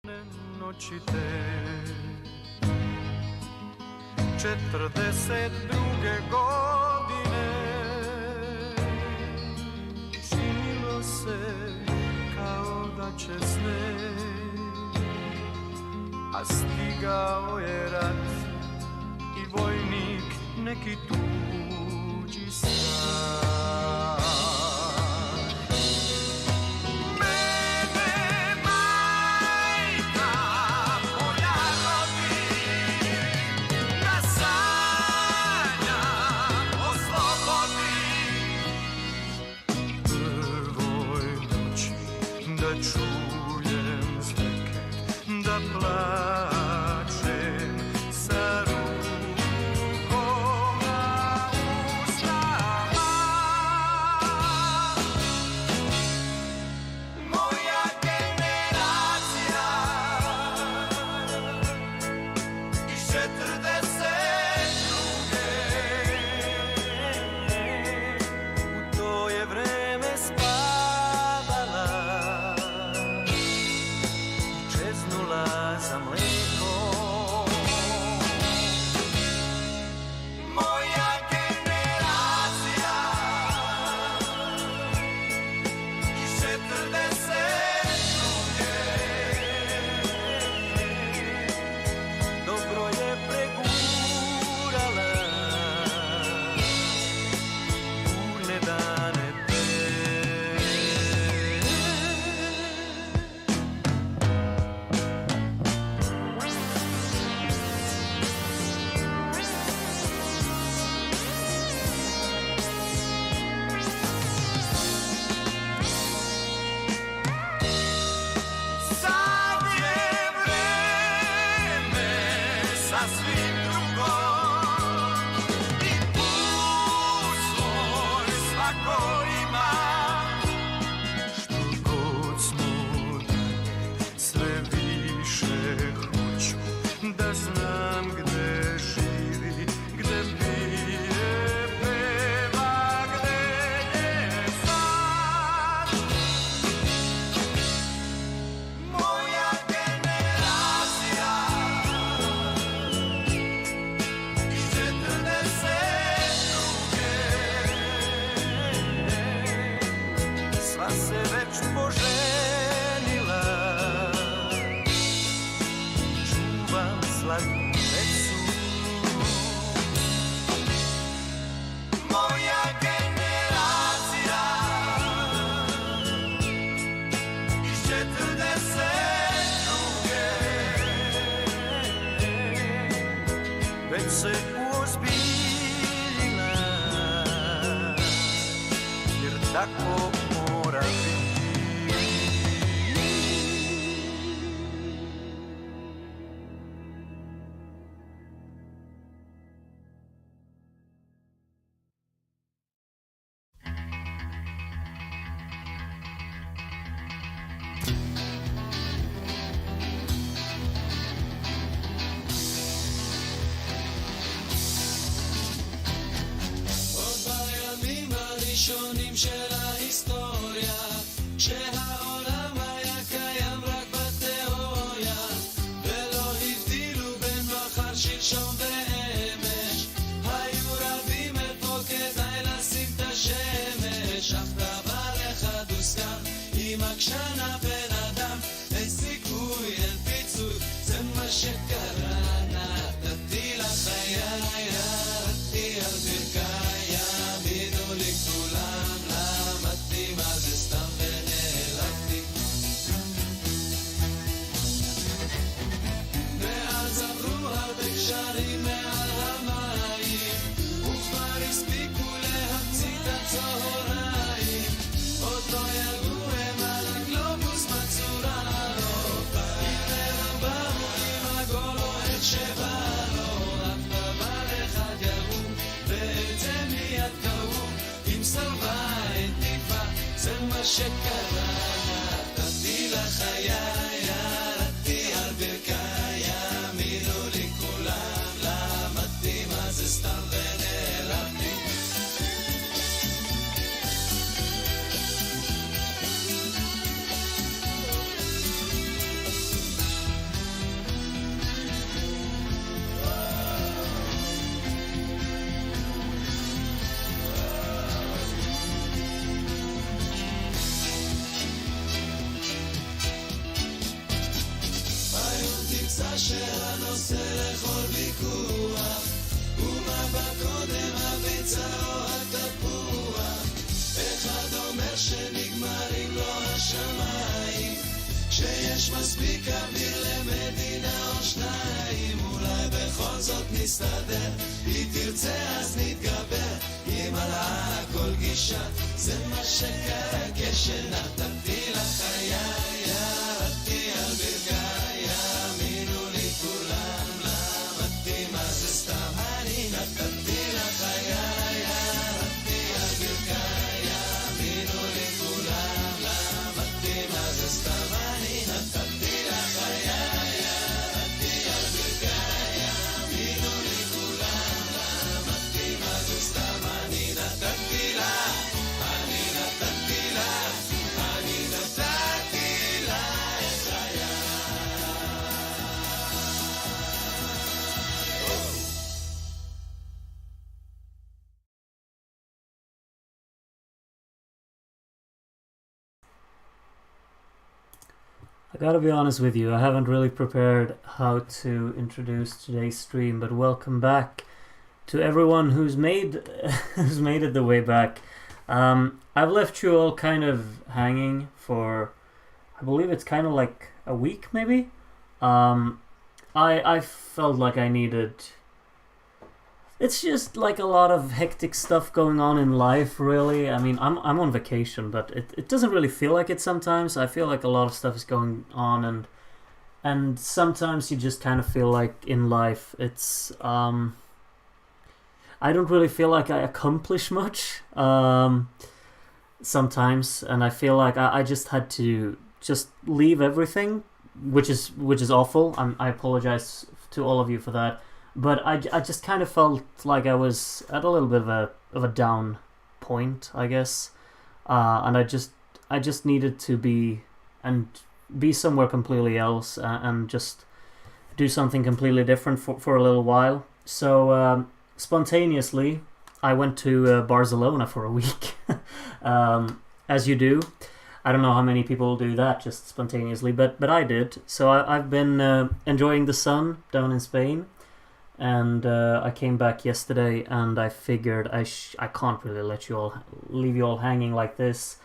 Noći te 42. godine činilo se kao da će sneg, a stigao je rat i vojnik neki tuđi strah. Čujem zveket da plačem sa rukom na usnama. Moja generacija iz 42. U to je vreme spavala, za mlijeko. Moja generacija iz 42. Dobro je pregurala burne dane te. Da znam gde živi, gde pije, peva, gde je sad. Moja generacija iz 42. Sva se već poženila, slatku decu. Moja generacija iz 42. Već se uozbiljila, jer tako mora biti. הראשונים של ההיסטוריה, כשהעולם היה קיים רק בתיאוריה, ולא הבדילו בין מחר, שלשום ואמש. היו רבים איפה כדאי לשים את השמש, אך דבר אחד הוסכם, עם עקשן הבן אדם אין סיכוי, אין פיצוי, זה מה שקרה. נתתי לחיי, ירדתי על ברכיי, האמינו לי כולם, למדתי מה זה סתם ונעלמתי. ואז עברו הרבה גשרים מעל המים, וכבר הספיקו להמציא את הצהריים. עוד לא ידעו הם על הגלובוס מצורה לו, הנה באו עם עגול אוהד שבא לו, רק דבר אחד יראו ואת זה מיד קראו, אם סרבה אין תקווה, זה מה שקרה. נתתי לחיי, ירדתי על ברכיי, האמינו לי כולם, למדתי מה זה סתם ונעלמתי. מספיק אוויר למדינה או שניים, אולי בכל זאת נסתדר, היא תרצה אז נתגבר, היא מלאה כל גישה, זה מה שקרה כשנתתי לך חיי, ירדתי על ברכיי, האמינו לי כולם, למדתי מה זה סתם, אני נתתי לך חיי, ירדתי על ברכיי, האמינו לי כולם, למדתי מה זה סתם, אני נתתי לך חיי, ירדתי על ברכיי, האמינו לי כולם, למדתי מה זה סתם, אני נתתי לך, אני נתתי לך, אני נתתי לך את חיי. I gotta be honest with you, I haven't really prepared how to introduce today's stream, but welcome back to everyone who's made who's made it the way back. I've left you all kind of hanging for, I believe it's kind of like a week maybe. I felt like I needed. It's just like a lot of hectic stuff going on in life, really. I mean, I'm on vacation, but it doesn't really feel like it sometimes. I feel like a lot of stuff is going on, and sometimes you just kind of feel like in life it's I don't really feel like I accomplish much sometimes, and I feel like I just had to just leave everything, which is awful. I apologize to all of you for that. But I just kind of felt like I was at a little bit of a down point, I guess, and I just needed to be somewhere completely else and just do something completely different for a little while. So spontaneously, I went to Barcelona for a week, as you do. I don't know how many people do that just spontaneously, but I did. So I've been enjoying the sun down in Spain. And I came back yesterday, and I figured I can't really leave you all hanging like this.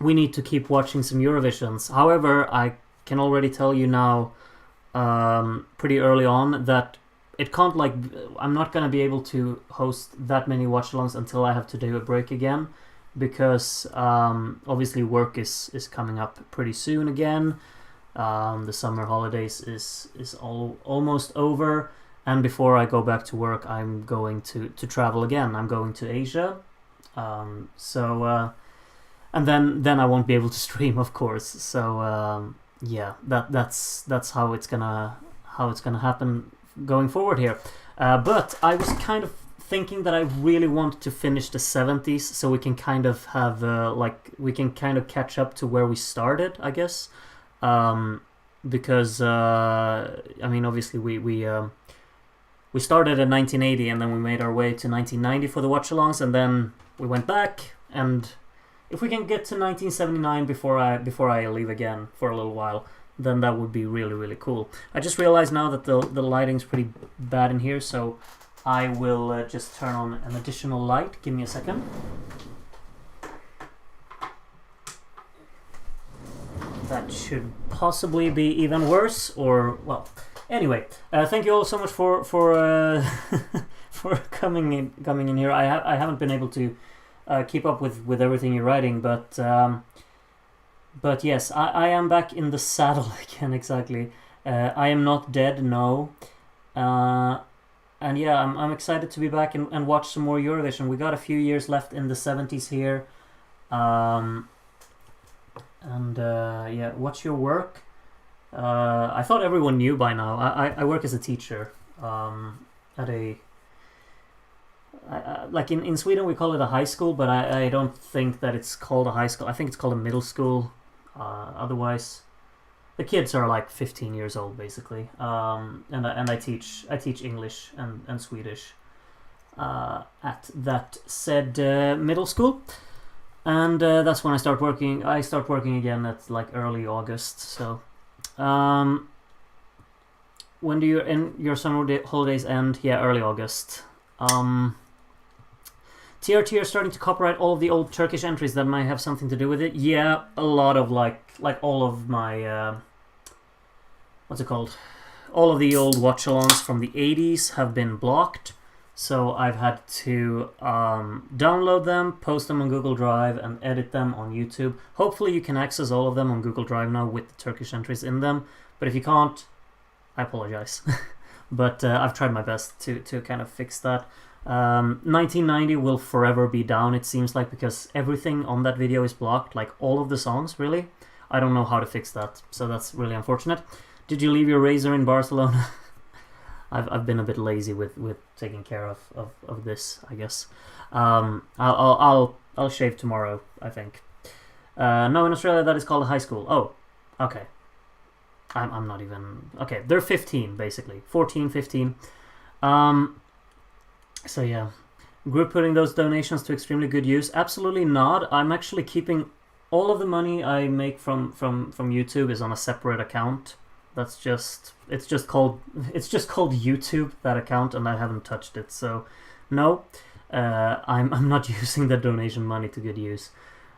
We need to keep watching some Eurovisions. However, I can already tell you now, pretty early on, that it can't I'm not gonna be able to host that many watchalongs until I have to do a break again, because obviously work is coming up pretty soon again. The summer holidays is almost over, and before I go back to work, I'm going to travel again. I'm going to Asia, and then I won't be able to stream, of course. So yeah, that's how it's gonna happen going forward here. But I was kind of thinking that I really want to finish the 70s, so we can kind of have we can kind of catch up to where we started, I guess. Because I mean, obviously we started in 1980, and then we made our way to 1990 for the watchalongs, and then we went back. And if we can get to 1979 before I leave again for a little while, then that would be really, really cool. I just realized now that the lighting's pretty bad in here, so I will just turn on an additional light. Give me a second. That should possibly be even worse, or well. Anyway, thank you all so much for for coming in here. I haven't been able to keep up with everything you're writing, but yes, I am back in the saddle again. Exactly. I am not dead, no. And yeah, I'm excited to be back and watch some more Eurovision. We got a few years left in the 70s here. And yeah, what's your work? I thought everyone knew by now. I work as a teacher at a... like in Sweden we call it a high school, but I don't think that it's called a high school. I think it's called a middle school. Otherwise, the kids are like 15 years old basically. And I teach English and Swedish at that said middle school. And that's when I start working. I start working again at like early August. So, when do your summer holidays end? Yeah, early August. TRT are starting to copyright all of the old Turkish entries that might have something to do with it. Yeah, a lot of like all of my what's it called? All of the old watchalongs from the 80s have been blocked. So I've had to download them, post them on Google Drive, and edit them on YouTube. Hopefully you can access all of them on Google Drive now with the Turkish entries in them. But if you can't, I apologize. But I've tried my best to kind of fix that. 1990 will forever be down, it seems like, because everything on that video is blocked, like all of the songs, really. I don't know how to fix that, so that's really unfortunate. Did you leave your razor in Barcelona? I've been a bit lazy with taking care of this, I guess. I'll shave tomorrow, I think. No, in Australia that is called a high school. Oh, okay. I'm not even... Okay, they're 15, basically. 14, 15. So yeah. Group putting those donations to extremely good use? Absolutely not. I'm actually keeping... All of the money I make from YouTube is on a separate account. That's just... It's just called YouTube, that account, and I haven't touched it. So, no. I'm not using the donation money to good use.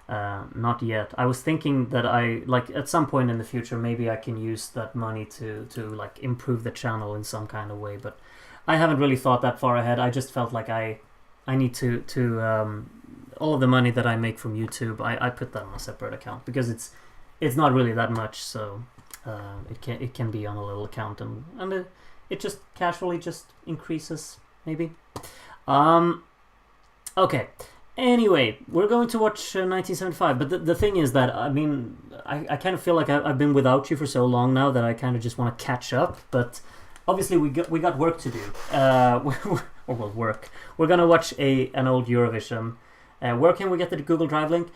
Not yet. I was thinking that at some point in the future, maybe I can use that money to like improve the channel in some kind of way, but I haven't really thought that far ahead. I just felt like I need to all of the money that I make from YouTube, I put that on a separate account because it's not really that much, so it can be on a little account, and it just casually just increases maybe. Okay. Anyway, we're going to watch 1975, but the thing is that, I mean, I kind of feel like I've been without you for so long now that I kind of just want to catch up, but obviously we got work to do. Or well, work. We're going to watch an old Eurovision. Where can we get the Google Drive link?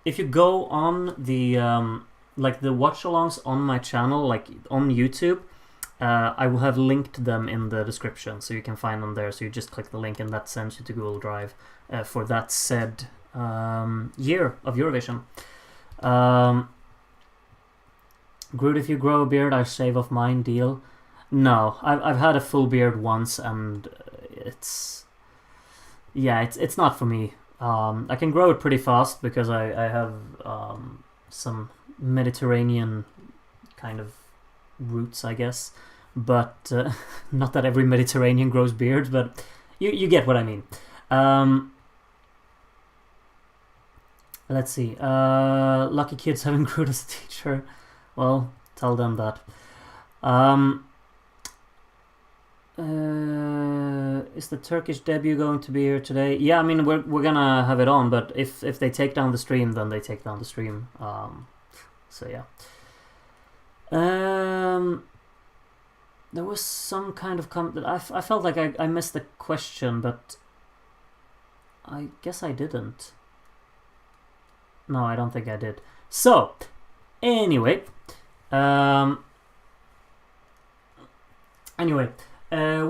If you go on the watch-alongs on my channel, like on YouTube, I will have linked them in the description, so you can find them there. So you just click the link and that sends you to Google Drive for that said year of Eurovision. Groot, if you grow a beard, I shave off mine, deal. No, I've had a full beard once, and it's not for me. I can grow it pretty fast because I have some Mediterranean kind of roots, I guess. But not that every Mediterranean grows beards, but you get what I mean. Let's see. Lucky kids having Groot as a teacher. Well, tell them that. Is the Turkish debut going to be here today? Yeah, I mean, we're gonna have it on, but if they take down the stream, then they take down the stream. So yeah. There was some kind of comment. I felt like I missed the question, but I guess I didn't. No, I don't think I did. So, anyway. We're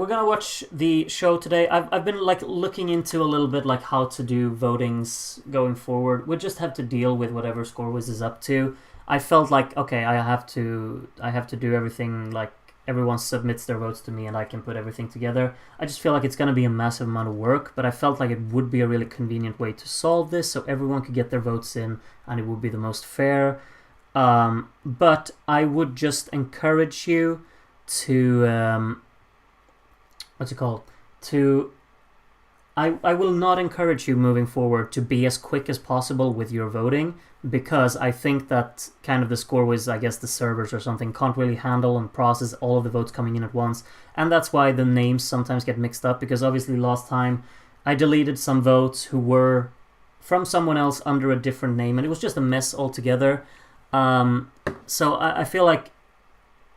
gonna watch the show today. I've been like looking into a little bit like how to do votings going forward. We just have to deal with whatever ScoreWiz is up to. I felt like, okay, I have to do everything, like everyone submits their votes to me and I can put everything together. I just feel like it's going to be a massive amount of work, but I felt like it would be a really convenient way to solve this so everyone could get their votes in and it would be the most fair. But I would just encourage you to, I will not encourage you moving forward to be as quick as possible with your voting, because I think that kind of the ScoreWiz, I guess the servers or something, can't really handle and process all of the votes coming in at once. And that's why the names sometimes get mixed up, because obviously last time I deleted some votes who were from someone else under a different name, and it was just a mess altogether. So I feel like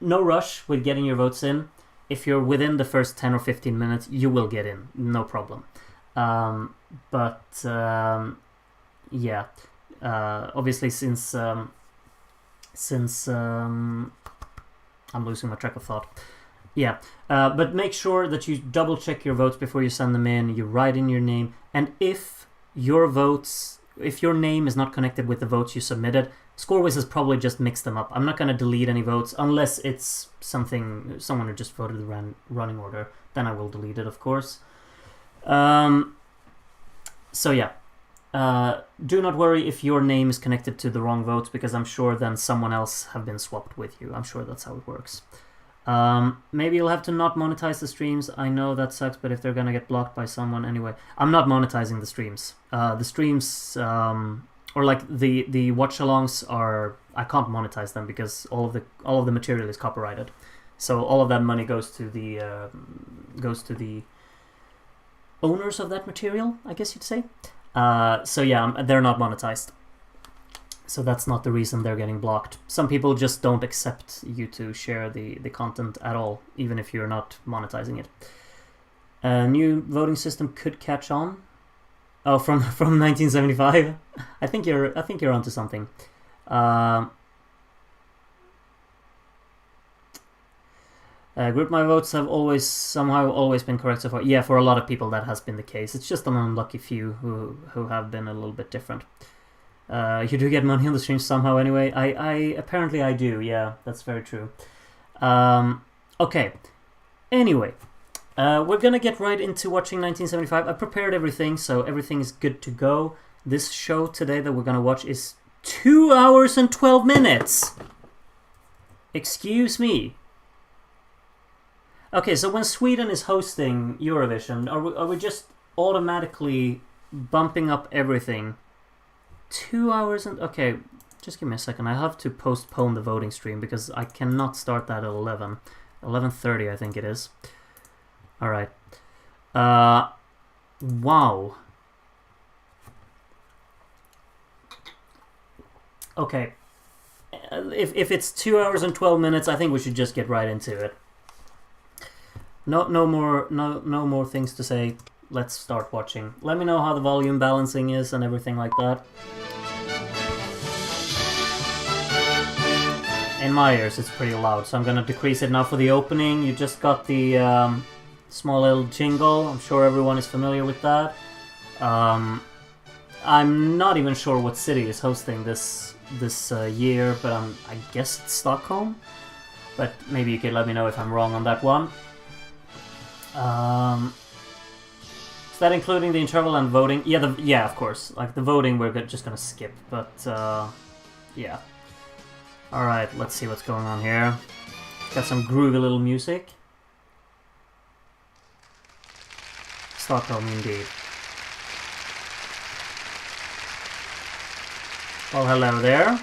no rush with getting your votes in. If you're within the first 10 or 15 minutes, you will get in, no problem. Yeah. Obviously, since I'm losing my track of thought. Yeah, but make sure that you double check your votes before you send them in. You write in your name, and if your name is not connected with the votes you submitted, ScoreWiz has probably just mixed them up. I'm not going to delete any votes unless it's someone who just voted the running order. Then I will delete it, of course. So yeah, do not worry if your name is connected to the wrong votes, because I'm sure then someone else have been swapped with you. I'm sure that's how it works. Maybe you'll have to not monetize the streams. I know that sucks, but if they're gonna get blocked by someone anyway, I'm not monetizing the streams. The streams, or like the watchalongs are, I can't monetize them because all of the material is copyrighted. So all of that money goes to the owners of that material, I guess you'd say. So yeah, they're not monetized. So that's not the reason they're getting blocked. Some people just don't accept you to share the content at all, even if you're not monetizing it. A new voting system could catch on. Oh, from 1975. I think you're onto something. Group my votes have somehow always been correct so far. Yeah, for a lot of people that has been the case. It's just an unlucky few who have been a little bit different. You do get money on the stream somehow anyway. I apparently I do. Yeah, that's very true. Okay. Anyway, we're gonna get right into watching 1975. I prepared everything, so everything is good to go. This show today that we're gonna watch is 2 hours and 12 minutes. Excuse me. Okay, so when Sweden is hosting Eurovision, are we just automatically bumping up everything? 2 hours and... Okay, just give me a second. I have to postpone the voting stream because I cannot start that at 11. 11:30, I think it is. Alright. Wow. Okay. If it's 2 hours and 12 minutes, I think we should just get right into it. No more things to say. Let's start watching. Let me know how the volume balancing is and everything like that. In my ears it's pretty loud, so I'm gonna decrease it now for the opening. You just got the small little jingle. I'm sure everyone is familiar with that. I'm not even sure what city is hosting this year, but I guess it's Stockholm. But maybe you could let me know if I'm wrong on that one. Is that including the interval and voting? Yeah, of course. Like the voting, we're just gonna skip. But yeah. All right, let's see what's going on here. Got some groovy little music. Stockholm, indeed. Well, hello there.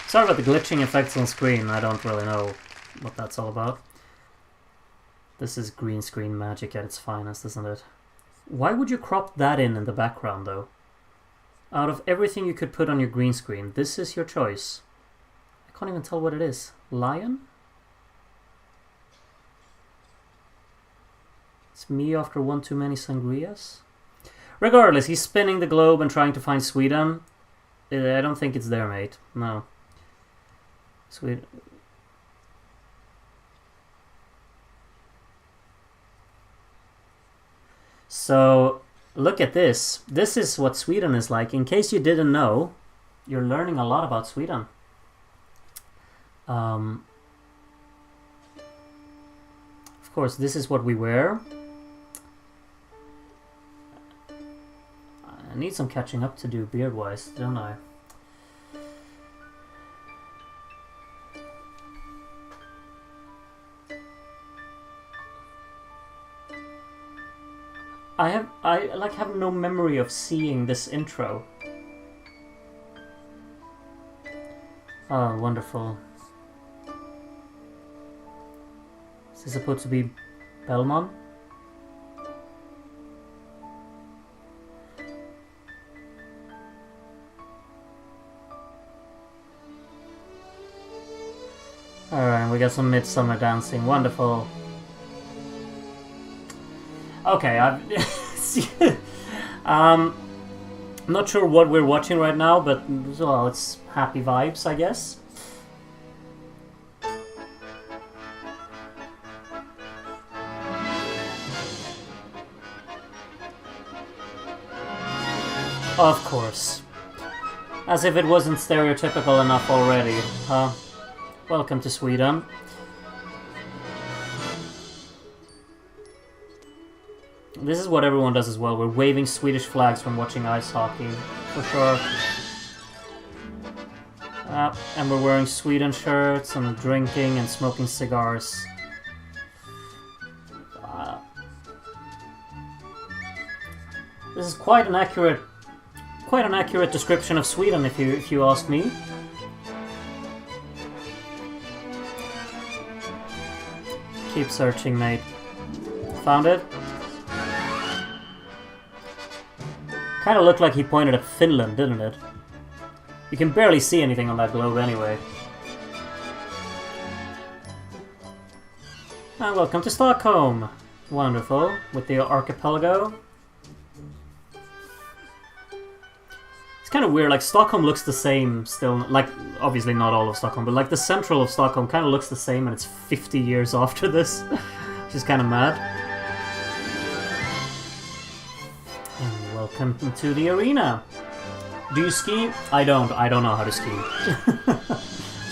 Sorry about the glitching effects on screen. I don't really know what that's all about. This is green screen magic at its finest, isn't it? Why would you crop that in the background, though? Out of everything you could put on your green screen, this is your choice. I can't even tell what it is. Lion? It's me after one too many sangrias? Regardless, he's spinning the globe and trying to find Sweden. I don't think it's there, mate. No. Sweden... So, look at this. This is what Sweden is like. In case you didn't know, you're learning a lot about Sweden. Of course, this is what we wear. I need some catching up to do beard-wise, don't I? I have no memory of seeing this intro. Oh, wonderful. Is this supposed to be Belmont? Alright, we got some midsummer dancing. Wonderful. Okay, not sure what we're watching right now, but well, it's happy vibes, I guess. Of course. As if it wasn't stereotypical enough already, huh? Welcome to Sweden. This is what everyone does as well. We're waving Swedish flags from watching ice hockey, for sure. And we're wearing Sweden shirts and drinking and smoking cigars. This is quite an accurate description of Sweden, if you ask me. Keep searching, mate. Found it? Kind of looked like he pointed at Finland, didn't it? You can barely see anything on that globe anyway. And welcome to Stockholm. Wonderful. With the archipelago. It's kind of weird, like Stockholm looks the same still, like obviously not all of Stockholm, but like the central of Stockholm kind of looks the same and it's 50 years after this, which is kind of mad. And welcome to the arena. Do you ski? I don't know how to ski.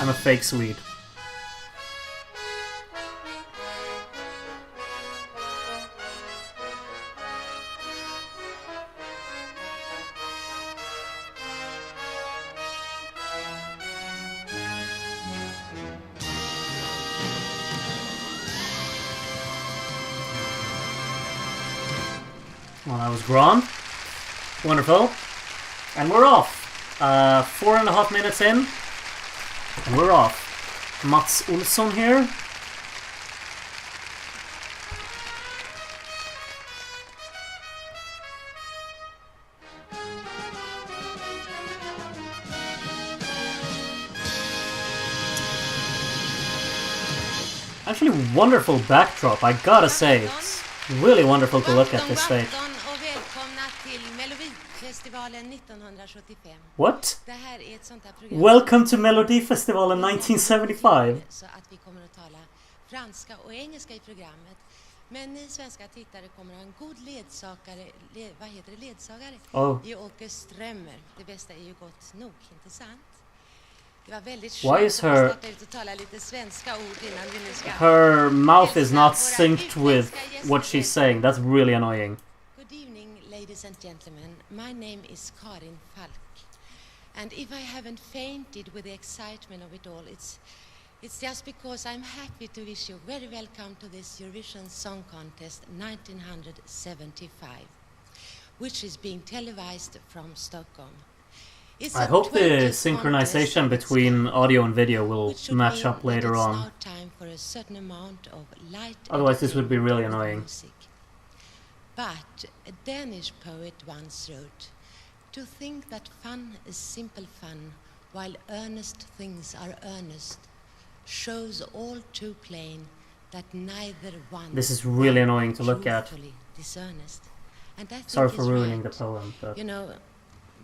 I'm a fake Swede. Well, that was Gron. Wonderful. And we're off. 4.5 minutes in. And we're off. Mats Olsson here. Actually, wonderful backdrop, I gotta say. It's really wonderful to look at this stage. What? Welcome to Melodifestivalen 1975. Men ni svenska tittare kommer ha en god ledsagare, ledsagare Oh. i Åke Strömmer. Det bästa är ju gott nog, inte sant? Det var väldigt Why is skönt att her starta ut och tala lite svenska ord innan vi nu ska... her mouth is not synced with what she's saying? That's really annoying. Good evening, ladies and gentlemen. My name is Karin Falk. And if I haven't fainted with the excitement of it all, it's just because I'm happy to wish you very welcome to this Eurovision Song Contest 1975, which is being televised from Stockholm. It's I a hope the 20th synchronization contest between audio and video will which should match mean up later that it's on. now time for a certain amount of light Otherwise this would be really entertainment annoying. with music. But a Danish poet once wrote, "To think that fun is simple fun, while earnest things are earnest, shows all too plain that neither one This is really annoying to look at. truthfully dishonest." And I Sorry think for he's ruining right. the poem, but You know,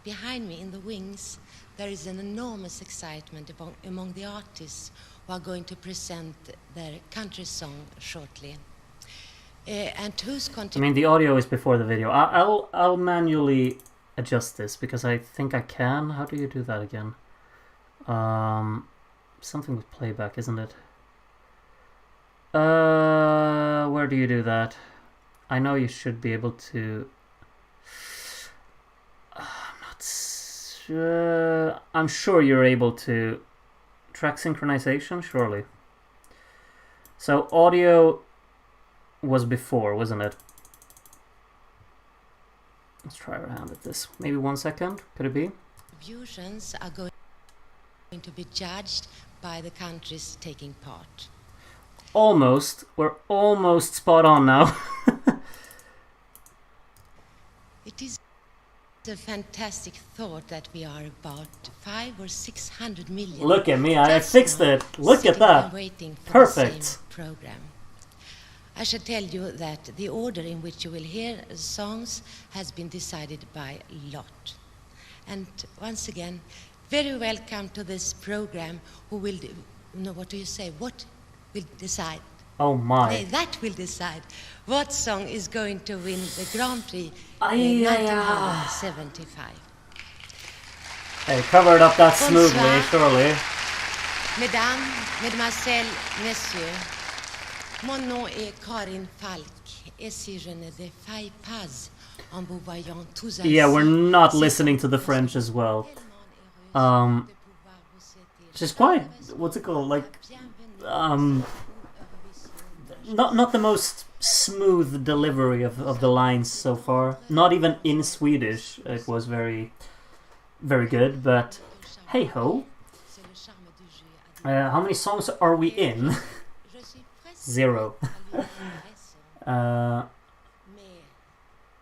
behind me in the wings, there is an enormous excitement among the artists who are going to present their country song shortly. And whose I mean the audio is before the video. I'll manually adjust this because I think I can. How do you do that again? Something with playback, isn't it? Where do you do that? I know you should be able to. I'm sure you're able to track synchronization, surely. So audio was before, wasn't it? Let's try our hand at this. Maybe 1 second, could it be? contributions are going to be judged by the countries taking part. Almost. We're almost spot on now. It is a fantastic thought that we are about 500 or 600 million. Look at me, I just fixed now it. Look at sitting that. and waiting for Perfect. the same program. I should tell you that the order in which you will hear songs has been decided by lot. And once again, very welcome to this program. Who will, no, what do you say? What will decide? Oh my. That will decide what song is going to win the Grand Prix Ay, ay, ay. 1975. Hey, covered up that smoothly, Bonsoir. surely. Mesdames, Mesdemoiselles, Messieurs, mon nom est Karin Falk. et si je ne défaille pas en vous voyant tous Yeah, we're ainsi, not c'est listening to the parce French que as well. tellement heureuse de pouvoir vous souhaiter She's quite, chaleureusement what's it called, like, la bienvenue au not the most smooth delivery of the lines so far. Not even in Swedish it was very, very good, but hey ho. C'est le charme du jeu. How many songs are we in? Je suis presque 0. à lui intéressant, mais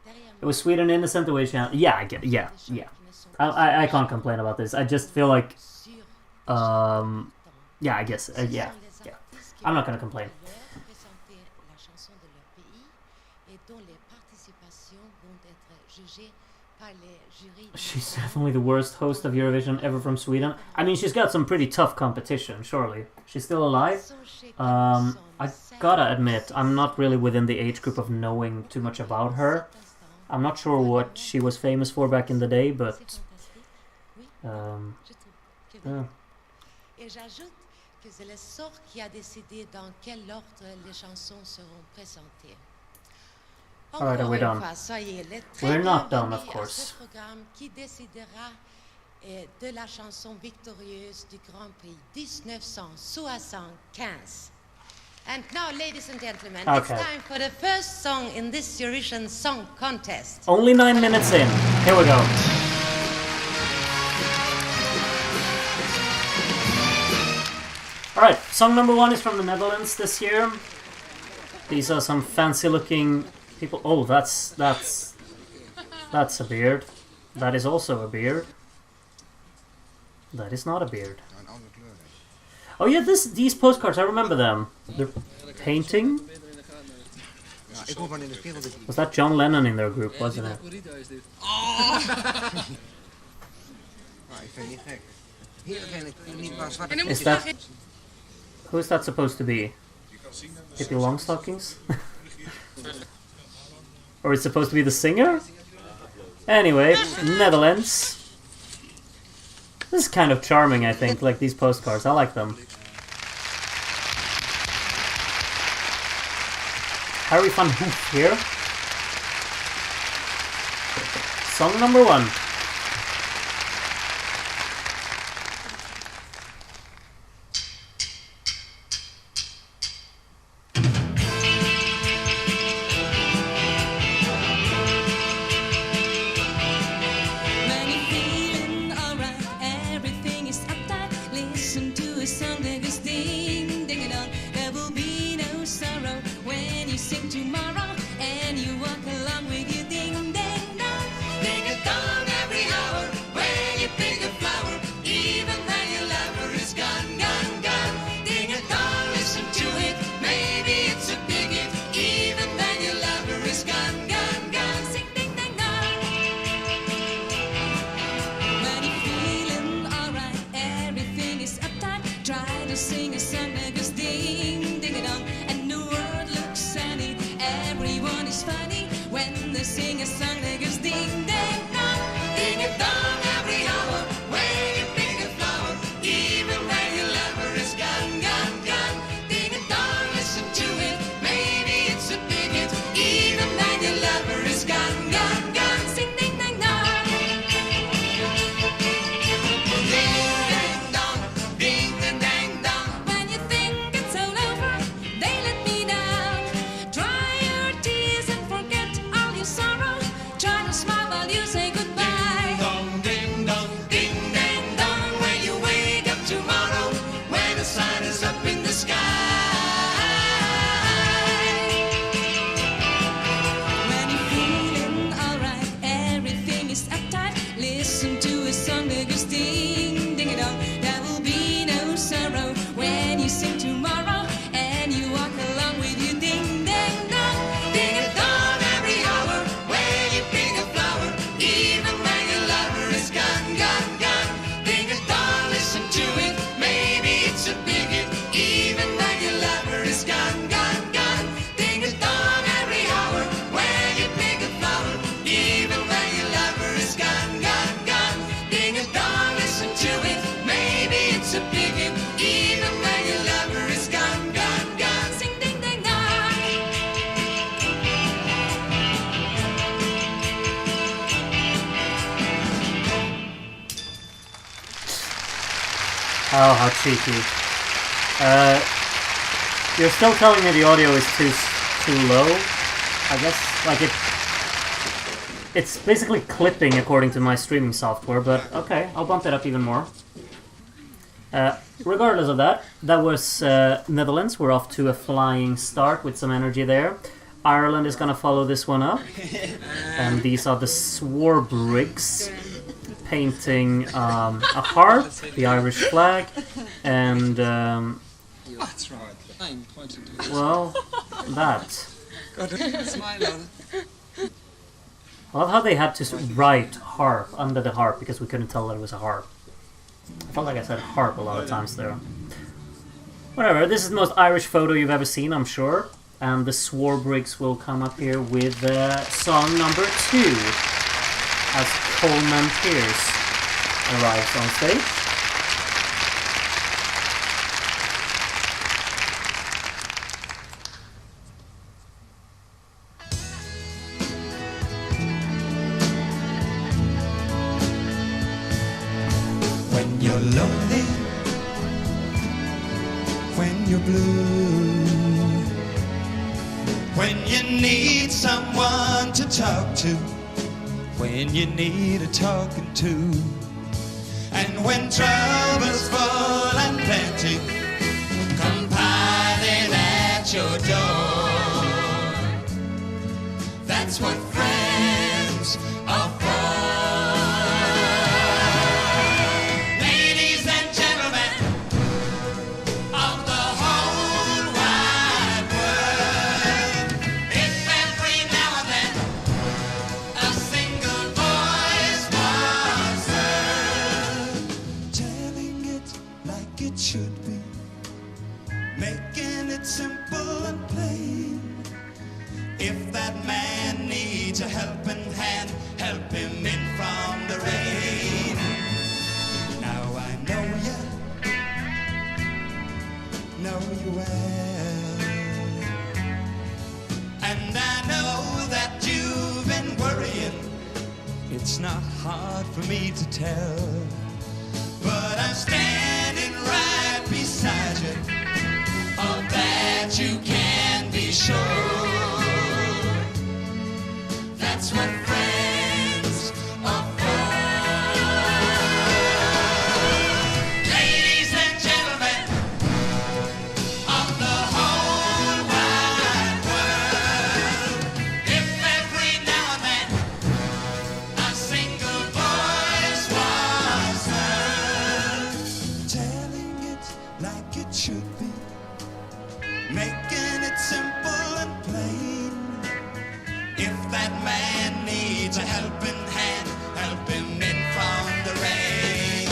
derrière It was sweet and innocent the way she... Yeah, I get. Yeah, yeah. I can't complain about this. I just feel like... Yeah, I guess. Yeah. I'm not gonna complain. présenter la chanson de leur pays et dont les participations vont être jugées par les jurys. She's definitely the worst host of Eurovision ever from Sweden. I mean, she's got some pretty tough competition, surely. She's still alive? I gotta admit, I'm not really within the age group of knowing too much about her. I'm not sure what she was famous for back in the day, but... yeah. Et j'ajoute que c'est le sort qui a décidé dans quel ordre les chansons seront présentées. Alright, are we done? Soyez les très We're not done, bienvenus of à course. ce programme qui décidera de la chanson victorieuse du Grand Prix 1975. And now, ladies and gentlemen, it's Okay. time for the first song in this Eurovision Song Contest. Only 9 minutes in. Here we go. Alright, song number 1 is from the Netherlands this year. These are some fancy looking people. Oh, that's a beard. That is also a beard. That is not a beard. Oh yeah, these postcards, I remember them. They're painting. Was that John Lennon in their group, wasn't it? Is that... Who is that supposed to be? Pippi Longstockings? Or it's supposed to be the singer? Anyway, Netherlands. This is kind of charming, I think, like these postcards. I like them. Harry van Hoof here. Song number 1. When you're feeling alright, everything is uptight. Listen to a song that goes ding, ding it on. There will be no sorrow when you sing tomorrow, and you walk along with your ding, ding, dong. Ding a dong every hour when you pick a flower, even when your lover is gone, gone, gone. Ding a dong, listen to it, maybe it's a big hit, even when your lover is gone, gone, gone. Sing ding, ding, dong. When you're feeling alright, everything is uptight. Try to sing a song that goes ding, ding a dong, and the world looks sunny. Everyone is funny when they sing a song that goes ding, ding, dong. Ding a dong every hour when you pick a flower, even when your lover is gone, gone, gone. Ding a dong, listen to it, maybe it's a big hit, even when your lover is gone, gone, gone. Sing ding, ding, dong. Ding ding dang dong. When you think it's all over, they let me down. Dry your tears and forget all your sorrow. Try to smile while you say goodbye. Ding dong, ding dang dong. When you wake up tomorrow, when the sun is up in the sky. When you're feeling alright, everything is uptight. Listen to a song that goes ding, ding dong. There will be no sorrow when you sing tomorrow, and you walk along with your ding, ding dong. Ding a dong every hour when you pick a flower, even when your lover is gone, gone, gone. Ding a dong, listen to it, maybe it's a big hit, even when your lover is gone, gone, gone. Ding a dong every hour when you pick a flower, even when your lover is gone, gone, gone. Ding a dong, listen Oh, how cheeky. You're still telling me the audio is too low, I guess. Like it's basically clipping according to my streaming software, but okay, I'll bump it up even more. Regardless of that, that was Netherlands. We're off to a flying start with some energy there. Ireland is gonna follow this one up, and these are the Swarbrigs painting a harp, the Irish flag, and That's right. I'm pointing to well, that. smile on it. I love how they had to write harp under the harp because we couldn't tell that it was a harp. I felt like I said harp a lot of times there. Whatever, this is the most Irish photo you've ever seen, I'm sure. And the Swarbrigs will come up here with song number 2 as Coleman Pierce arrives on stage. When you're lonely, when you're blue, when you need someone to talk to, when you need a talking to, and when trouble's full and plenty come piling at your door. That's what friends are for. Ladies and gentlemen of the whole wide world, if every now and then a single voice was heard, telling it like it should be, making it simple and plain. If that man needs a helping hand, help him in from the rain. Now I know you well, and I know that you've been worrying. It's not hard for me to tell, but I'm standing right beside you. Of that you can be sure. That's what friends are for. Ladies and gentlemen of the whole wide world, if every now and then a single voice was heard, telling it like it should be, making it simple and plain. If that man needs a helping hand, help him in from the rain.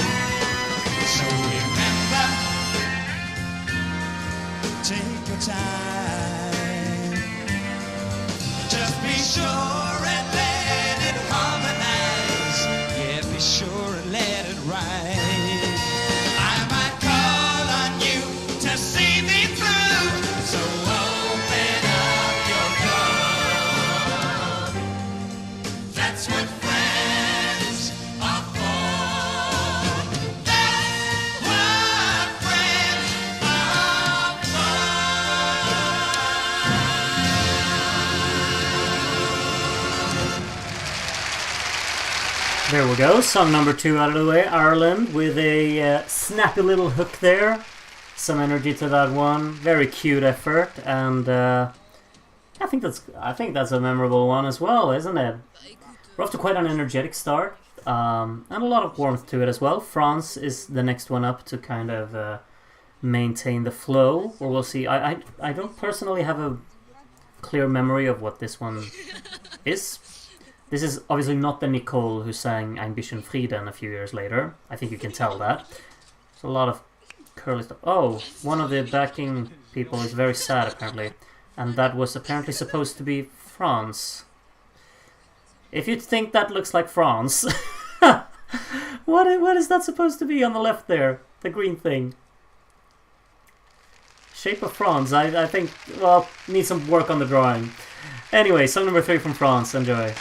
So remember, take your time. Just be sure and let it harmonize. Yeah, be sure and let it ride. I might call on you to see me through, so open up your door. That's what friends are for. That's what friends are for. There we go, song number 2 out of the way. Ireland with a snappy little hook there. Some energy to that one. Very cute effort, and I think that's a memorable one as well, isn't it? We're off to quite an energetic start, and a lot of warmth to it as well. France is the next one up to kind of maintain the flow, or we'll see. I don't personally have a clear memory of what this one is. This is obviously not the Nicole who sang Ambition Frieden a few years later. I think you can tell that. There's a lot of curly stuff. Oh, one of the backing people is very sad apparently, and that was apparently supposed to be France. If you think that looks like France, what is that supposed to be on the left there? The green thing. Shape of France. I think, well, needs some work on the drawing. Anyway, song number 3 from France. Enjoy.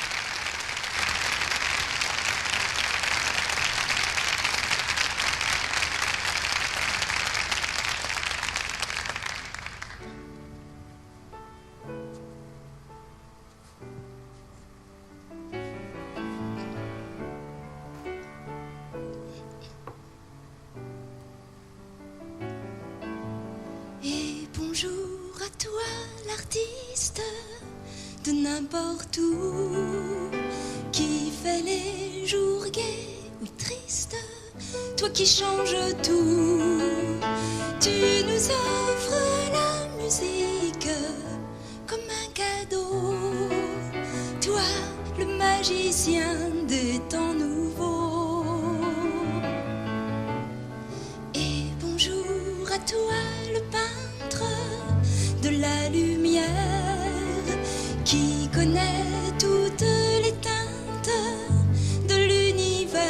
toi l'artiste de n'importe où, qui fait les jours gais ou tristes, toi qui changes tout. Tu nous offres la musique comme un cadeau, toi le magicien des temps nouveaux. Et bonjour à toi le peintre de la lumière, qui connaît toutes les teintes de l'univers.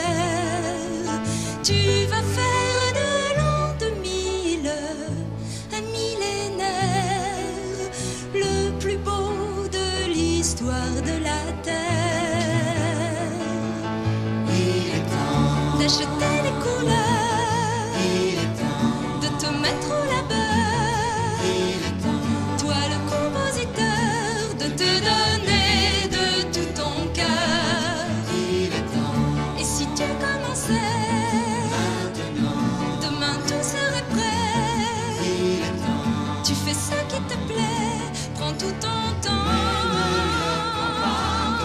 Tu vas faire de l'an 2000 un millénaire, le plus beau de l'histoire de la terre. Il est temps D'acheter des couleurs, Il est temps de te mettre au labeur, Il est temps toi le compositeur, de te donner de tout ton cœur. Il est temps Et si tu commençais, Maintenant demain tout serait prêt. Il est temps Tu fais ce qui te plaît, prends tout ton temps.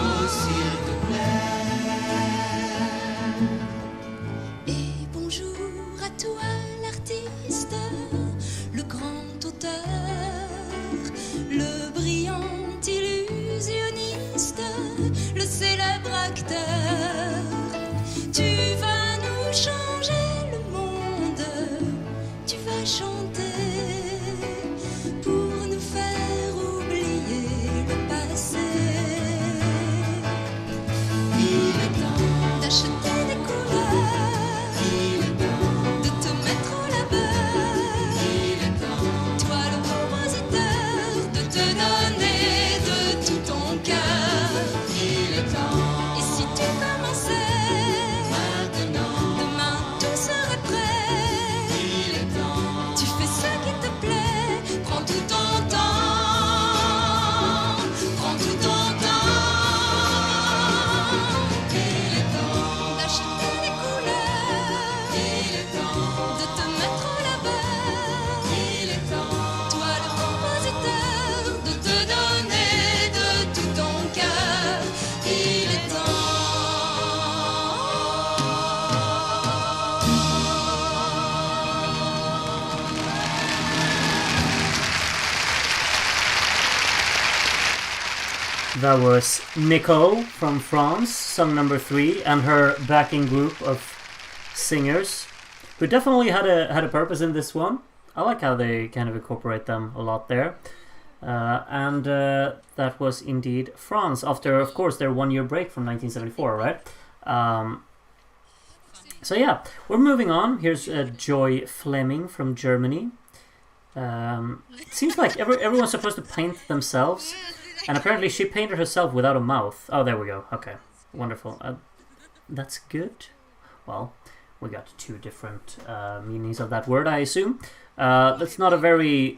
Oh, s'il te plaît Et bonjour à toi l'artiste, le grand auteur, le brillant illusionniste, le célèbre acteur. Tu vas nous changer le monde, tu vas chanter pour nous faire oublier le passé. Il est temps D'acheter des couleurs, Il est temps de te mettre au labeur, Il est temps toi le compositeur, de te donner de tout ton cœur. Il est temps Et si tu commençais, Maintenant demain tout serait prêt. Il est temps Tu fais ce qui te plaît, prends tout ton temps, prends tout ton temps. Il est temps D'acheter des couleurs, Il est temps de te mettre au labeur, Il est temps toi le compositeur, de te donner de tout ton cœur. Il est temps. That was Nicole from France, song number 3, and her backing group of singers, who definitely had a purpose in this one. I like how they kind of incorporate them a lot there. And that was indeed France, after, of course, their 1-year break from 1974, right? So yeah, we're moving on. Here's Joy Fleming from Germany. It seems like everyone's supposed to paint themselves, and apparently she painted herself without a mouth. Oh, there we go. Okay, wonderful. That's good. Well, we got 2 different meanings of that word, I assume. That's not a very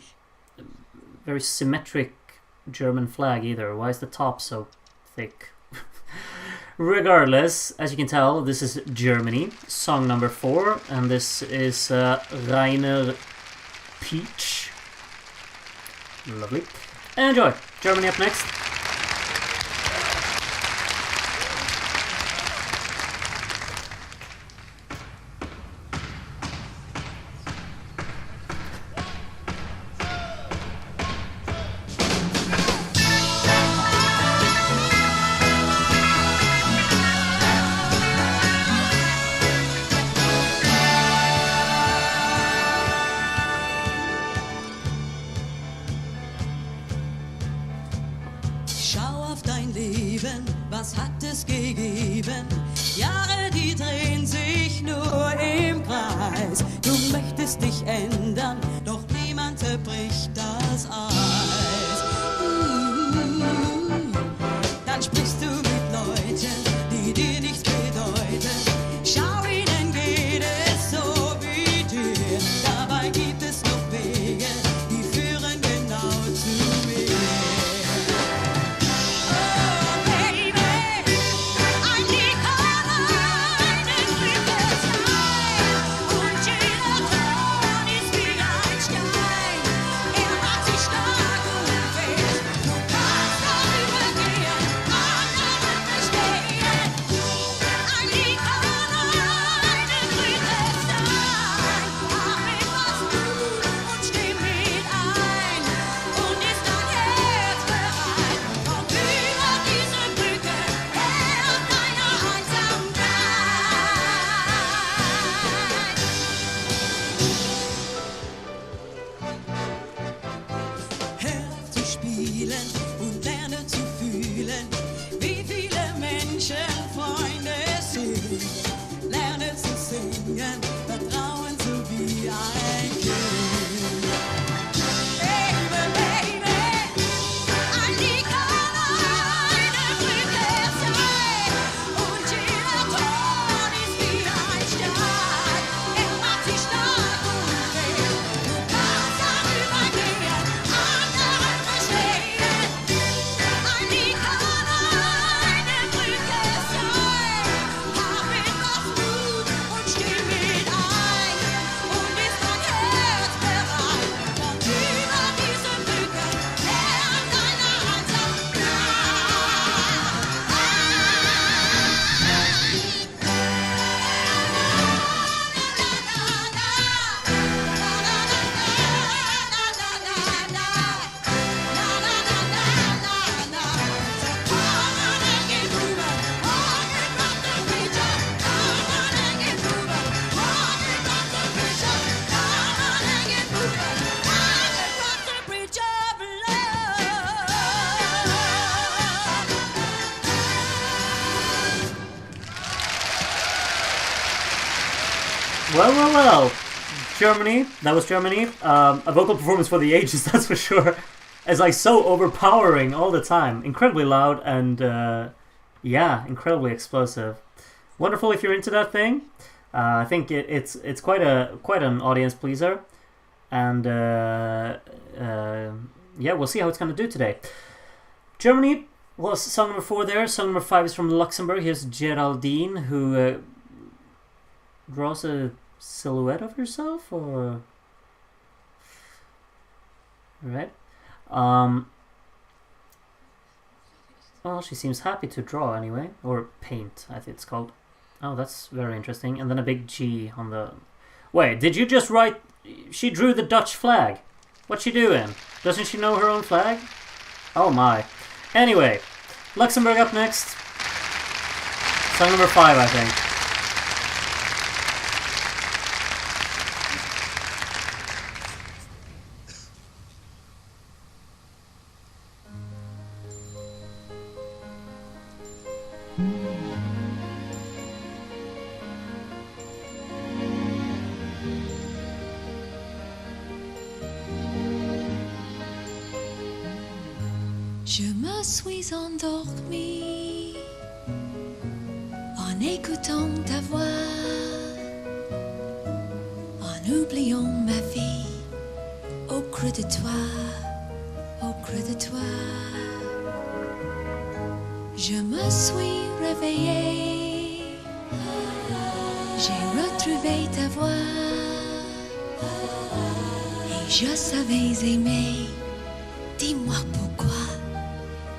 symmetric German flag either. Why is the top so thick? Regardless, as you can tell, this is Germany, song number 4, and this is Rainer Peach. Lovely. Enjoy! Germany up next. Well. Germany. That was Germany. A vocal performance for the ages, that's for sure. It's like so overpowering all the time. Incredibly loud and incredibly explosive. Wonderful if you're into that thing. I think it's quite an audience pleaser. And we'll see how it's gonna do today. Germany was song number 4 there. Song number 5 is from Luxembourg. Here's Geraldine, who draws a silhouette of herself, or right? Well, she seems happy to draw anyway, or paint, I think it's called. Oh, that's very interesting. And then a big G on the. Wait, did you just write? She drew the Dutch flag. What's she doing? Doesn't she know her own flag? Oh my. Anyway, Luxembourg up next. Song number 5, I think. Je me suis endormie en écoutant ta voix, en oubliant ma vie au creux de toi, au creux de toi. Je me suis réveillée, j'ai retrouvé ta voix et je savais aimer. Dis-moi pourquoi.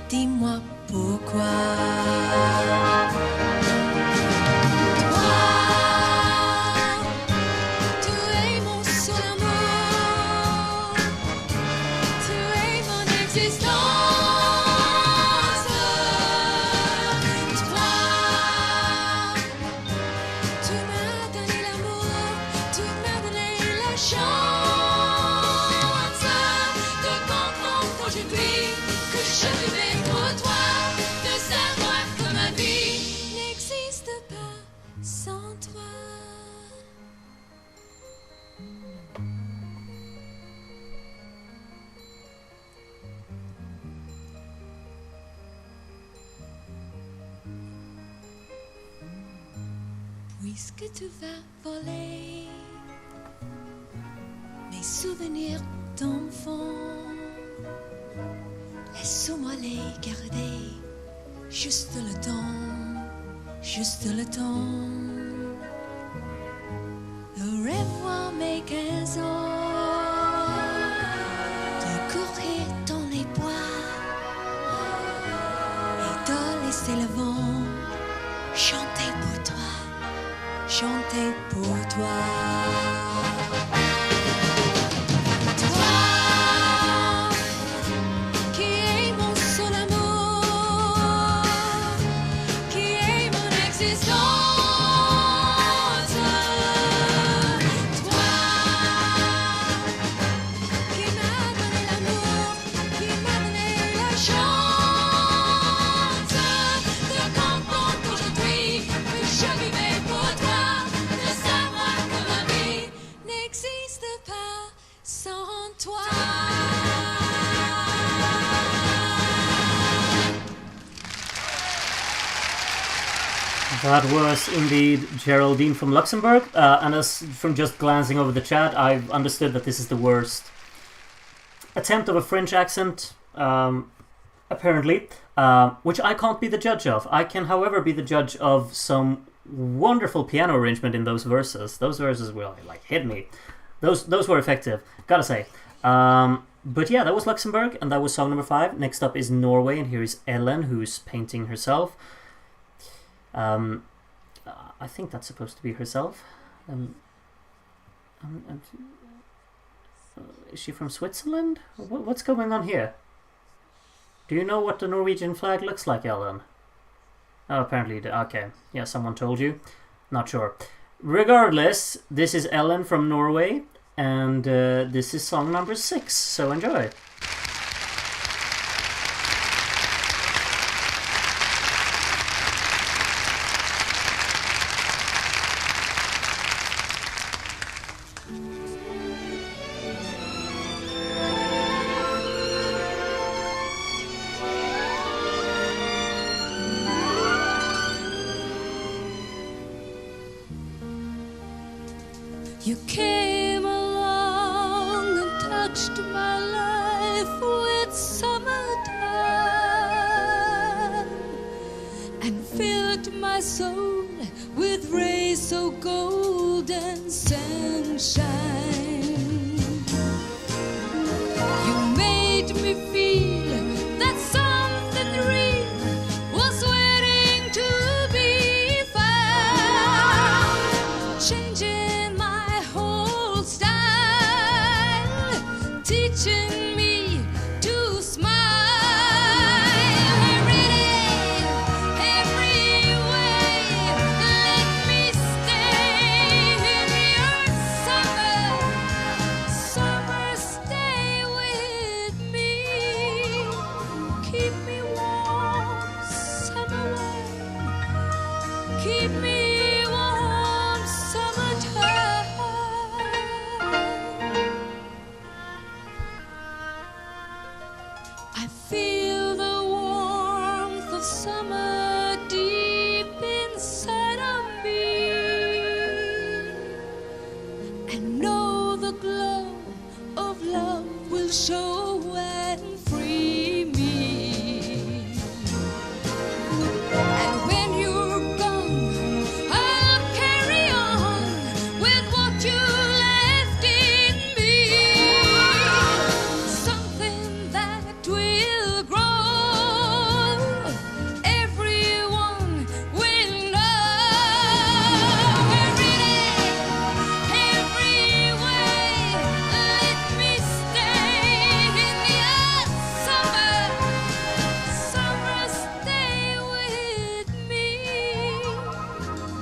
Dis-moi pourquoi. Toi, tu es mon seul amour, tu es mon existence. Toi, tu m'as donné l'amour, tu m'as donné la chance de comprendre aujourd'hui que je vivais. Puisque tu vas voler mes souvenirs d'enfant, laisse-moi les garder, juste le temps, juste le temps de revoir mes 15 ans, de courir dans les bois et de laisser le vent chanter pour toi. Chanter pour toi. Toi, qui es mon seul amour, qui est mon existence. Toi, qui m'as donné l'amour, qui m'a donné la chance de comprendre aujourd'hui que je vivais pour toi. That was indeed Geraldine from Luxembourg, and as from just glancing over the chat, I've understood that this is the worst attempt of a French accent, apparently, which I can't be the judge of. I can, however, be the judge of some wonderful piano arrangement in those verses. Those verses will hit me. Those were effective, gotta say. But yeah, that was Luxembourg, and that was song number 5. Next up is Norway, and here is Ellen, who's painting herself. I think that's supposed to be herself. Is she from Switzerland? What's going on here? Do you know what the Norwegian flag looks like, Ellen? Oh, apparently, okay. Yeah, someone told you. Not sure. Regardless, this is Ellen from Norway, and this is song number 6, so enjoy. You came along and touched my life with summertime and filled my soul with rays so golden sunshine. You made me feel that something real was waiting to be found, changing my whole style, teaching me to smile every day, every way. Let me stay in your summer, summer, stay with me. Keep me warm, summer warm. Keep me warm, summertime. I feel the warmth of summer deep inside of me, and know the glow of love will show and free me. And when you're gone, I'll carry on with what you left in me. Something that will grow, everyone will know. Every day, every way, let me stay in your summer, summer, stay with me.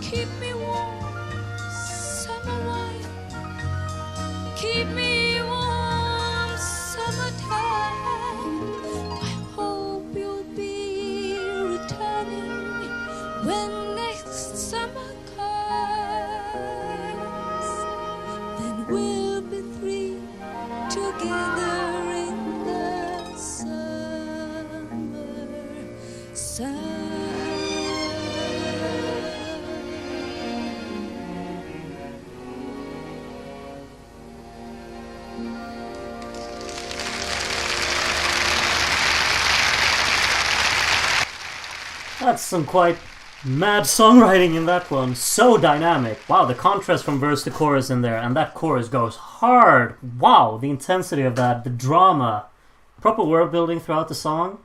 Keep me warm, summer wine. Keep me warm, summertime. I hope you'll be returning when next summer comes. Then we'll be three together in the summer. That's some quite mad songwriting in that one. So dynamic. Wow, the contrast from verse to chorus in there, and that chorus goes hard. Wow, the intensity of that, the drama, proper world building throughout the song,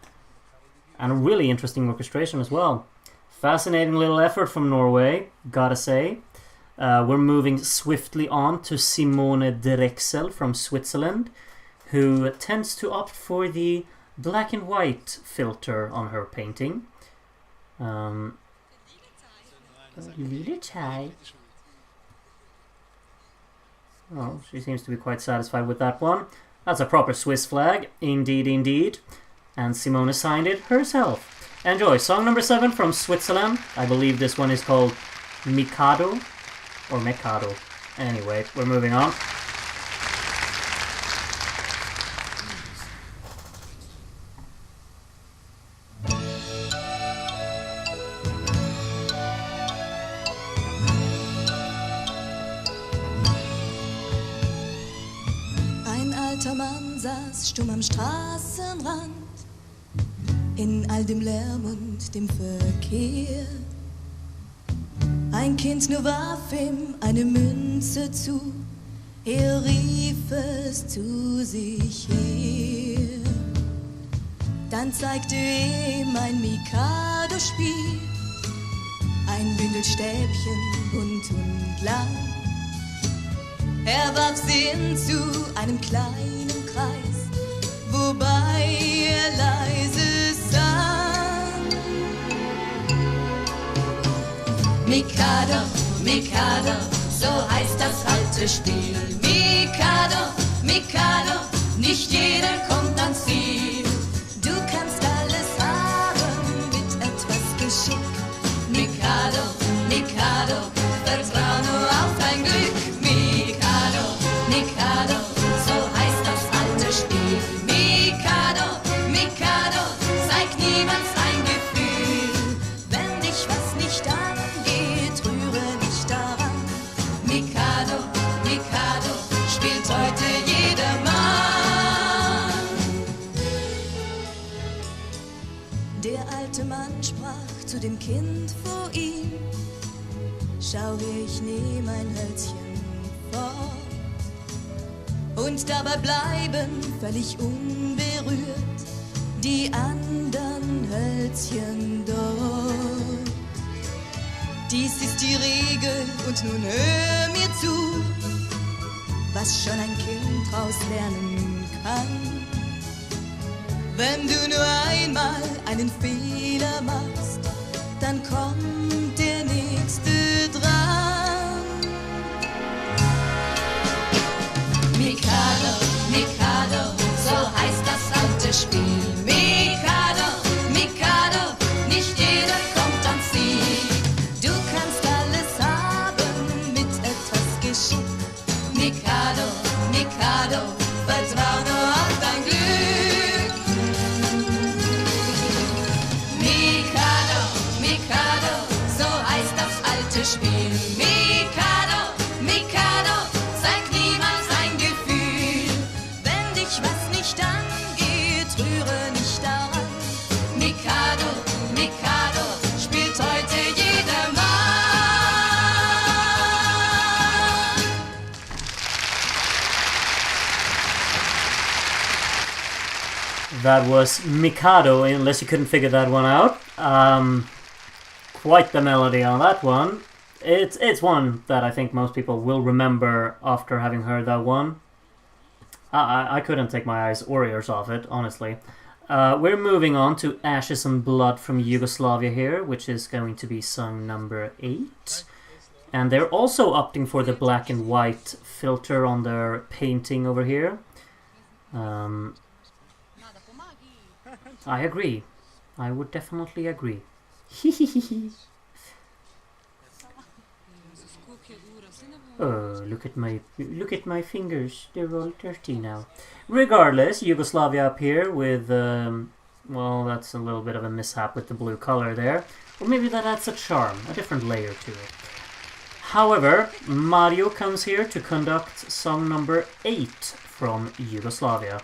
and a really interesting orchestration as well. Fascinating little effort from Norway, gotta say. We're moving swiftly on to Simone Drexel from Switzerland, who tends to opt for the black and white filter on her painting. Oh, she seems to be quite satisfied with that one. That's a proper Swiss flag, indeed, indeed. And Simone signed it herself. Enjoy song number 7 from Switzerland. I believe this one is called Mikado or Mikado. Anyway, we're moving on. Ein alter Mann saß stumm am Straßenrand, in all dem Lärm und dem Verkehr. Ein Kind nur warf ihm eine Münze zu, er rief es zu sich her. Dann zeigte ihm ein Mikado-Spiel, ein Bündel Stäbchen, bunt und lang. Er warf sie hin zu einem kleinen Kreis, wobei er leise sang. Mikado, Mikado, so heißt das alte Spiel. Mikado, Mikado, nicht jeder kommt ans Ziel. Du kannst alles haben mit etwas Geschick. Mikado, Mikado, vertrau nur auf dein Glück. Mikado, Mikado, Mikado, spielt heute jedermann. Der alte Mann sprach zu dem Kind vor ihm: Schau, ich nehm ein Hölzchen fort und dabei bleiben völlig unberührt die anderen Hölzchen dort. Dies ist die Regel und nun hör mir zu, was schon ein Kind draus lernen kann. Wenn du nur einmal einen Fehler machst, dann kommt der nächste dran. Mikado, Mikado, so heißt das alte Spiel. Mikado, Mikado, nicht jeder kommt ans Ziel. Du kannst alles haben mit etwas Geschick. Mikado, Mikado, vertrau nur auf dein Glück. Mikado, Mikado, so heißt das alte Spiel. Mikado, Mikado, zeig niemals ein Gefühl. Wenn dich was nicht angeht, rühre nicht daran. Mikado, Mikado, spielt heute jedermann. That was Mikado, unless you couldn't figure that one out. Quite the melody on that one. It's one that I think most people will remember after having heard that one. I couldn't take my eyes or ears off it, honestly. We're moving on to Ashes and Blood from Yugoslavia here, which is going to be song number 8. And they're also opting for the black and white filter on their painting over here. I agree. I would definitely agree. Oh, look at my fingers. They're all dirty now. Regardless, Yugoslavia up here with well, that's a little bit of a mishap with the blue color there. Or maybe that adds a charm, a different layer to it. However, Mario comes here to conduct song number 8 from Yugoslavia.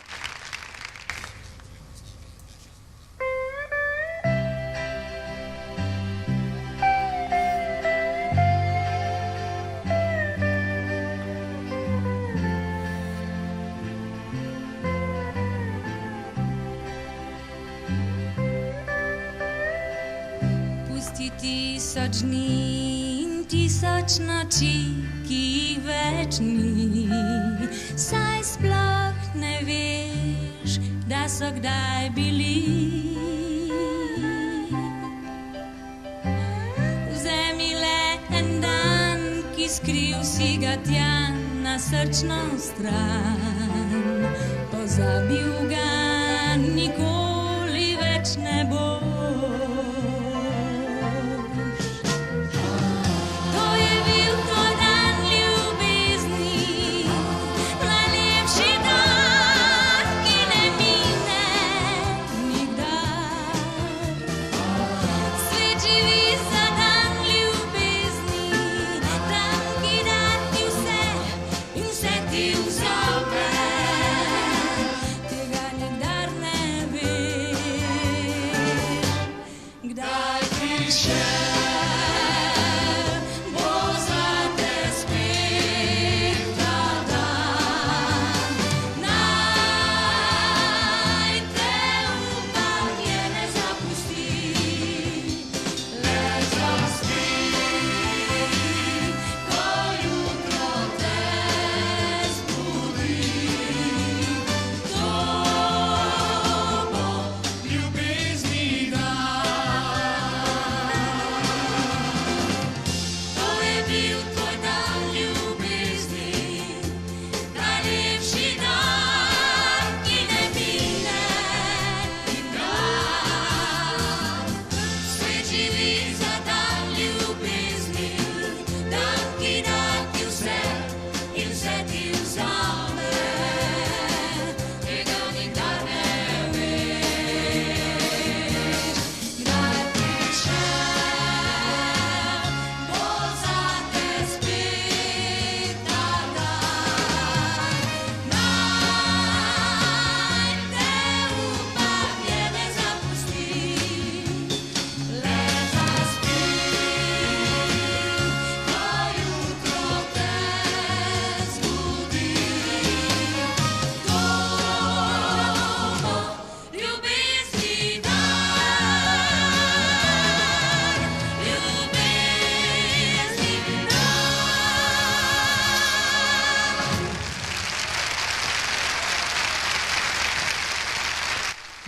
Tisoč dní, tisoč noči, ki več ni, saj sploh ne veš, da so kdaj bili. Vzemi le en dan, ki skriv si ga tja na srčno stran, pozabil ga nikoli več ne bo.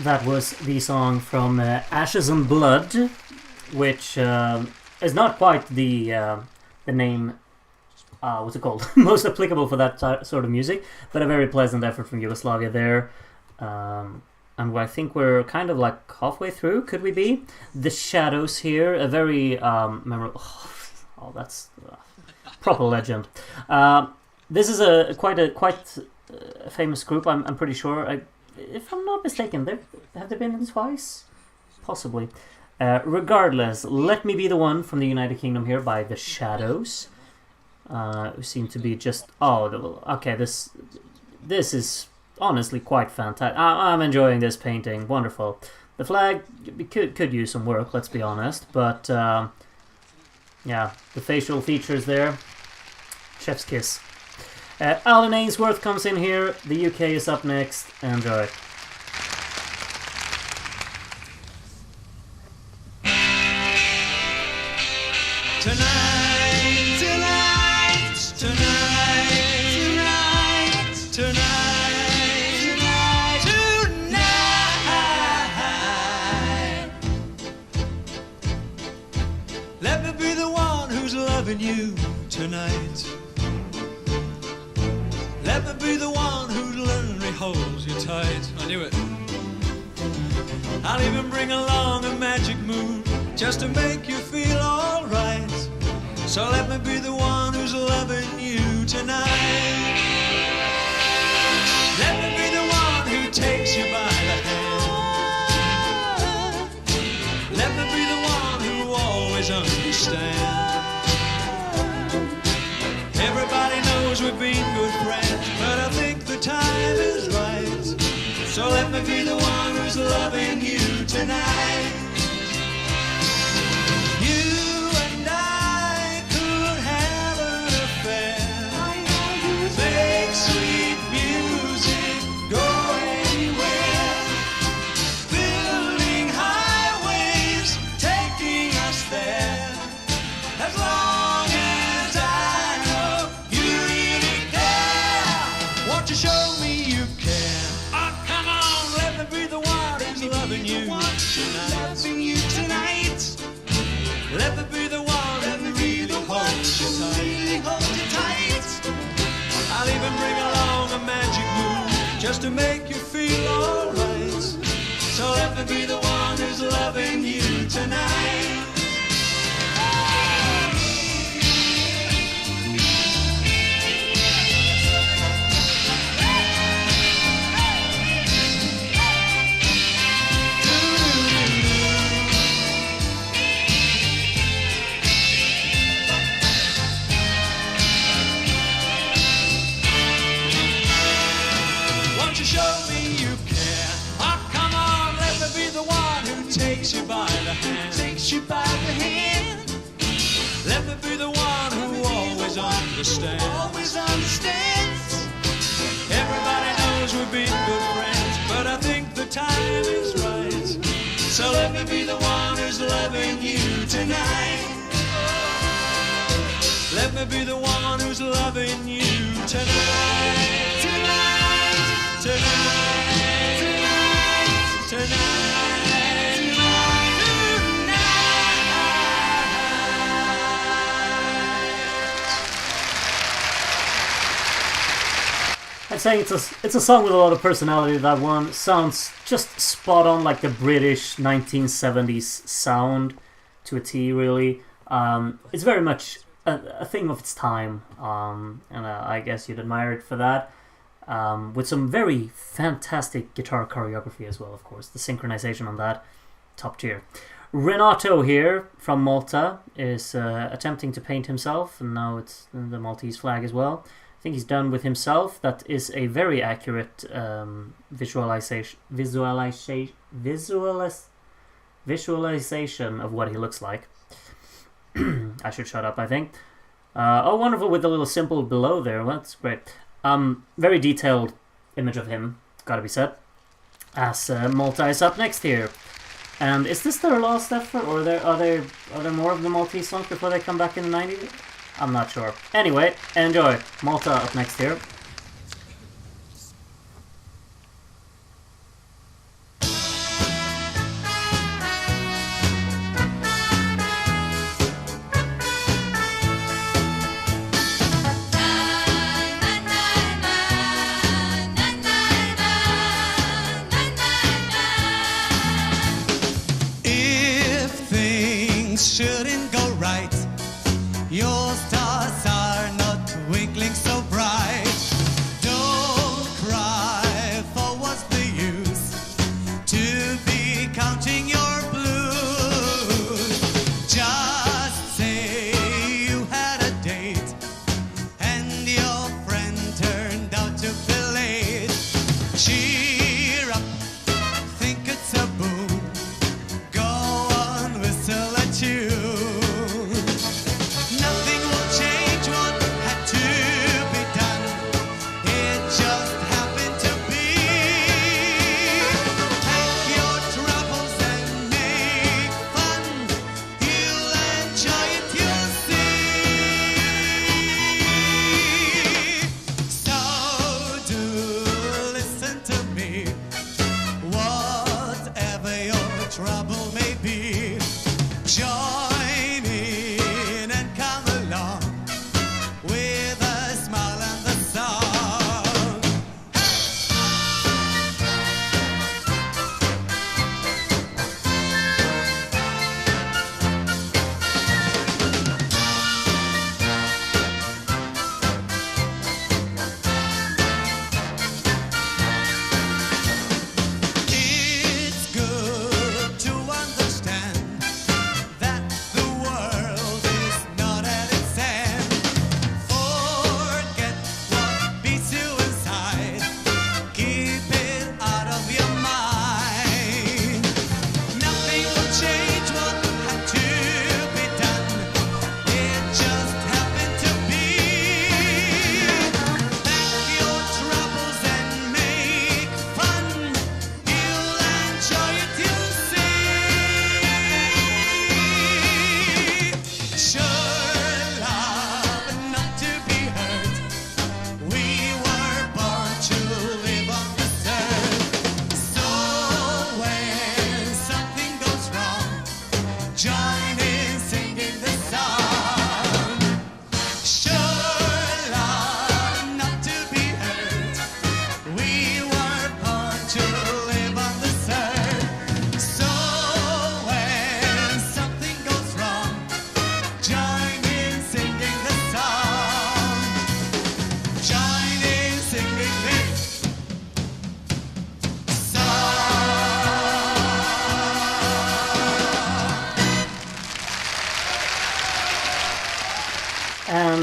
that was the song from Ashes and Blood, which is not quite the name, what's it called, most applicable for that sort of music, but a very pleasant effort from Yugoslavia there. And I think we're kind of like halfway through, could we be? The Shadows here, a very memorable... Oh, that's proper legend. This is a quite famous group, I'm pretty sure. If I'm not mistaken, have they been in twice? Possibly. Regardless, Let Me Be the One from the United Kingdom here by The Shadows. Who seem to be just... Oh, okay, this is honestly quite fantastic. I'm enjoying this painting. Wonderful. The flag could use some work, let's be honest. But, yeah, the facial features there. Chef's kiss. Alan Ainsworth comes in here. The UK is up next. Enjoy. Tonight, tonight, tonight, tonight, tonight, tonight. Let me be the one who's loving you tonight. Let me be the one who lonely holds you tight. I knew it. I'll even bring along a magic moon just to make you feel alright. So let me be the one who's loving you tonight. Let me be the one who takes you by the hand. Let me be the one who always understands. Everybody knows we've been good friends, but I think the time is right. So let me be the one who's loving you tonight. You and I could have an affair, make sweet music, go anywhere, building highways, taking us there, as long as I know you really care. Won't you show me you care? Oh, come on, let me be the one who's loving you tonight. Let me be the one who really holds you tight. I'll even bring along a magic moon just to make you feel alright. So let me be the one who's loving you tonight. Show me you care. Oh, come on, let me be the one who takes you by the hand. Takes you by the hand. Let me be the one who always understands. Always understands. Everybody knows we've been good friends, but I think the time is right. So let me be the one who's loving you tonight. Let me be the one who's loving you tonight. Tonight, tonight, tonight, I'd say it's a song with a lot of personality. That one sounds just spot on, like the British 1970s sound to a T, really. It's very much a thing of its time, and I guess you'd admire it for that. With some very fantastic guitar choreography as well, of course. The synchronization on that, top tier. Renato here from Malta is attempting to paint himself, and now it's the Maltese flag as well. I think he's done with himself. That is a very accurate visualization of what he looks like. I should shut up, I think. Oh, wonderful, with the little symbol below there. Well, that's great. Very detailed image of him, gotta be said. As Malta is up next here. And is this their last effort, or are there more of the Maltese songs before they come back in the 90s? I'm not sure. Anyway, enjoy. Malta up next here.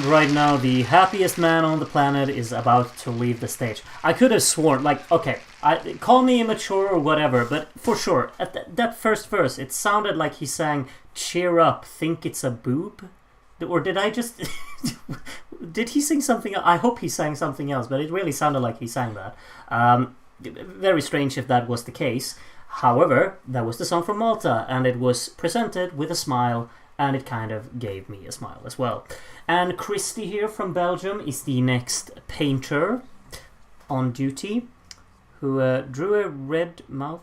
And right now, the happiest man on the planet is about to leave the stage. I could have sworn, like, okay, call me immature or whatever, but for sure, at that first verse, it sounded like he sang, "Cheer up, think it's a boob?" Or did I just... did he sing something else? I hope he sang something else, but it really sounded like he sang that. Very strange if that was the case. However, that was the song from Malta, and it was presented with a smile, and it kind of gave me a smile as well. And Christy here from Belgium is the next painter on duty, who drew a red mouth...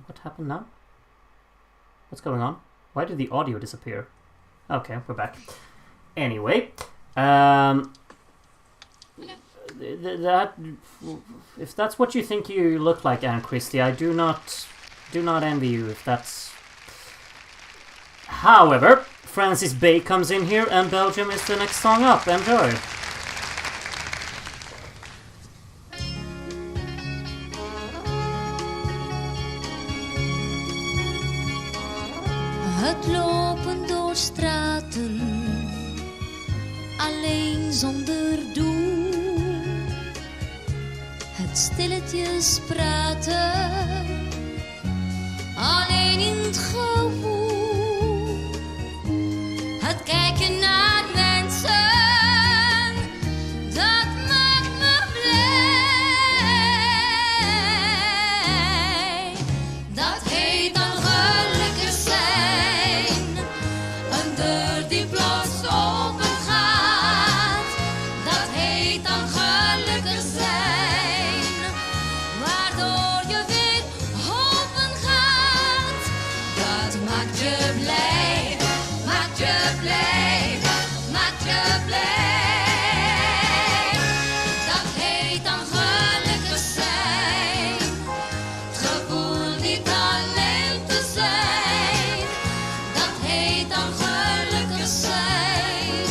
What happened now? What's going on? Why did the audio disappear? Okay, we're back. Anyway, that if that's what you think you look like, Anne Christie, I do not envy you if that's... However, Francis Bay comes in here, and Belgium is the next song up. Enjoy. Het lopen door straten, alleen zonder doel. Het stilletjes praten, alleen in het gevoel. Het kijken naar mensen, dat maakt me blij. Dat heet dan gelukkig zijn. Een deur die plots open gaat, dat heet dan gelukkig zijn. Waardoor je weer open gaat, dat maakt je blij, maakt je blij, maakt je blij. Dat heet dan gelukkig zijn. Het gevoel niet alleen te zijn, dat heet dan gelukkig zijn.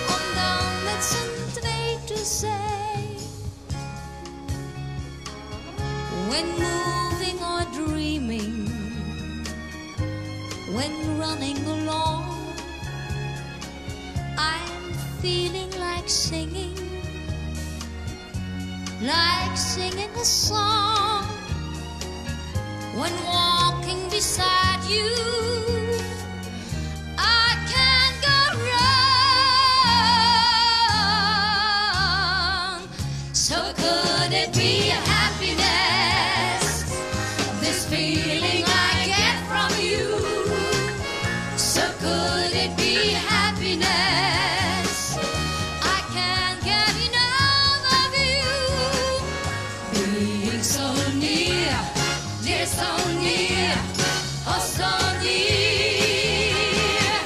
Om dan met z'n twee te zijn. When moving or dreaming, when running along, I'm feeling like singing a song. When walking beside you, I can't go wrong. So could it be happiness, this feeling I get from you? So could it be happiness, I can't get enough of you. Being so near, dear, so near, oh so near.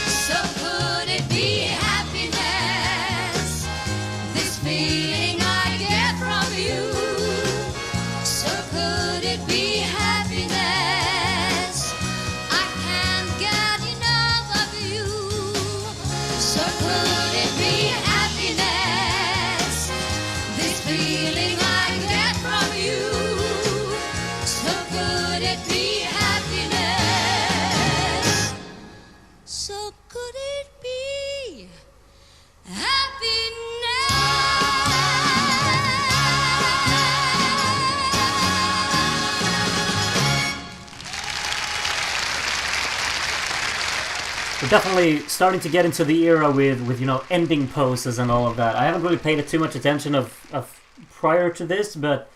So could it be happiness, this feeling I get from you? So could it be happiness, I can't get enough of you. So could it be happiness, this feeling I get from you? So could it be happiness? So could it be We're definitely starting to get into the era with ending poses and all of that. I haven't really paid it too much attention of prior to this, but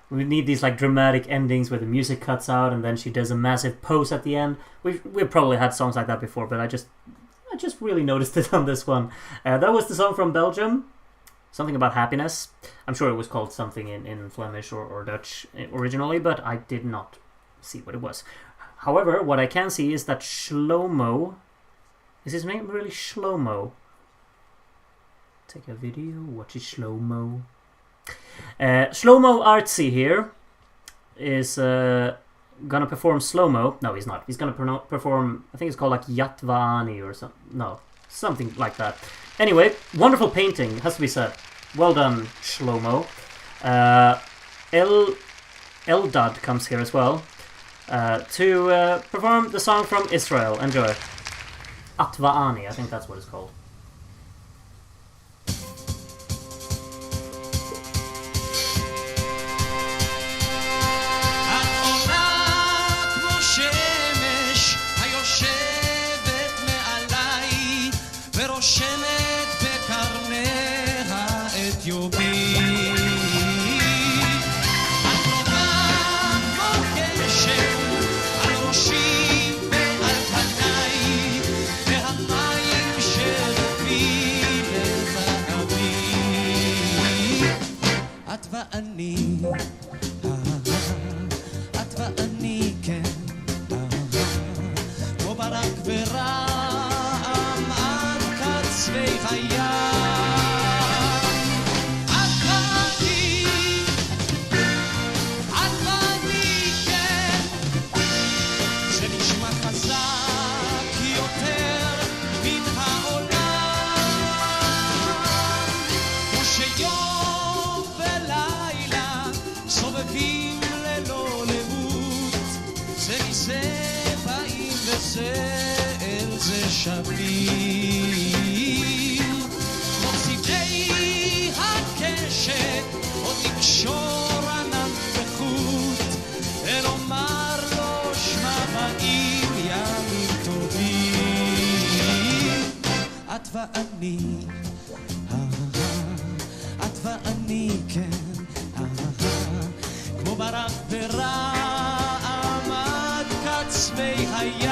we need these like dramatic endings where the music cuts out and then she does a massive pose at the end. We've probably had songs like that before, but I just really noticed it on this one. That was the song from Belgium, something about happiness. I'm sure it was called something in Flemish or Dutch originally, but I did not see what it was. However, what I can see is that Shlomo... Is his name really Shlomo? Take a video, watch it, Shlomo. Shlomo Artsy here is gonna perform slow-mo. No, he's not. He's gonna perform, I think it's called like Yatvani or something. No, something like that. Anyway, wonderful painting, has to be said. Well done, Shlomo. Eldad comes here as well to perform the song from Israel. Enjoy. Atvaani, I think that's what it's called. you'll be. התלונה מורגשת על ראשי ועל פניי, והמים שרפי לבבי. את ואני, את ואני, כן, כמו ברק ורעם עד קצווי הים. אל זה שווים כמו צבעי הקשת עוד נקשור ענן בחוט ונאמר לו שמע באים ימים טובים. את ואני, את ואני, כן, כמו ברק ורעם עד קצווי הים.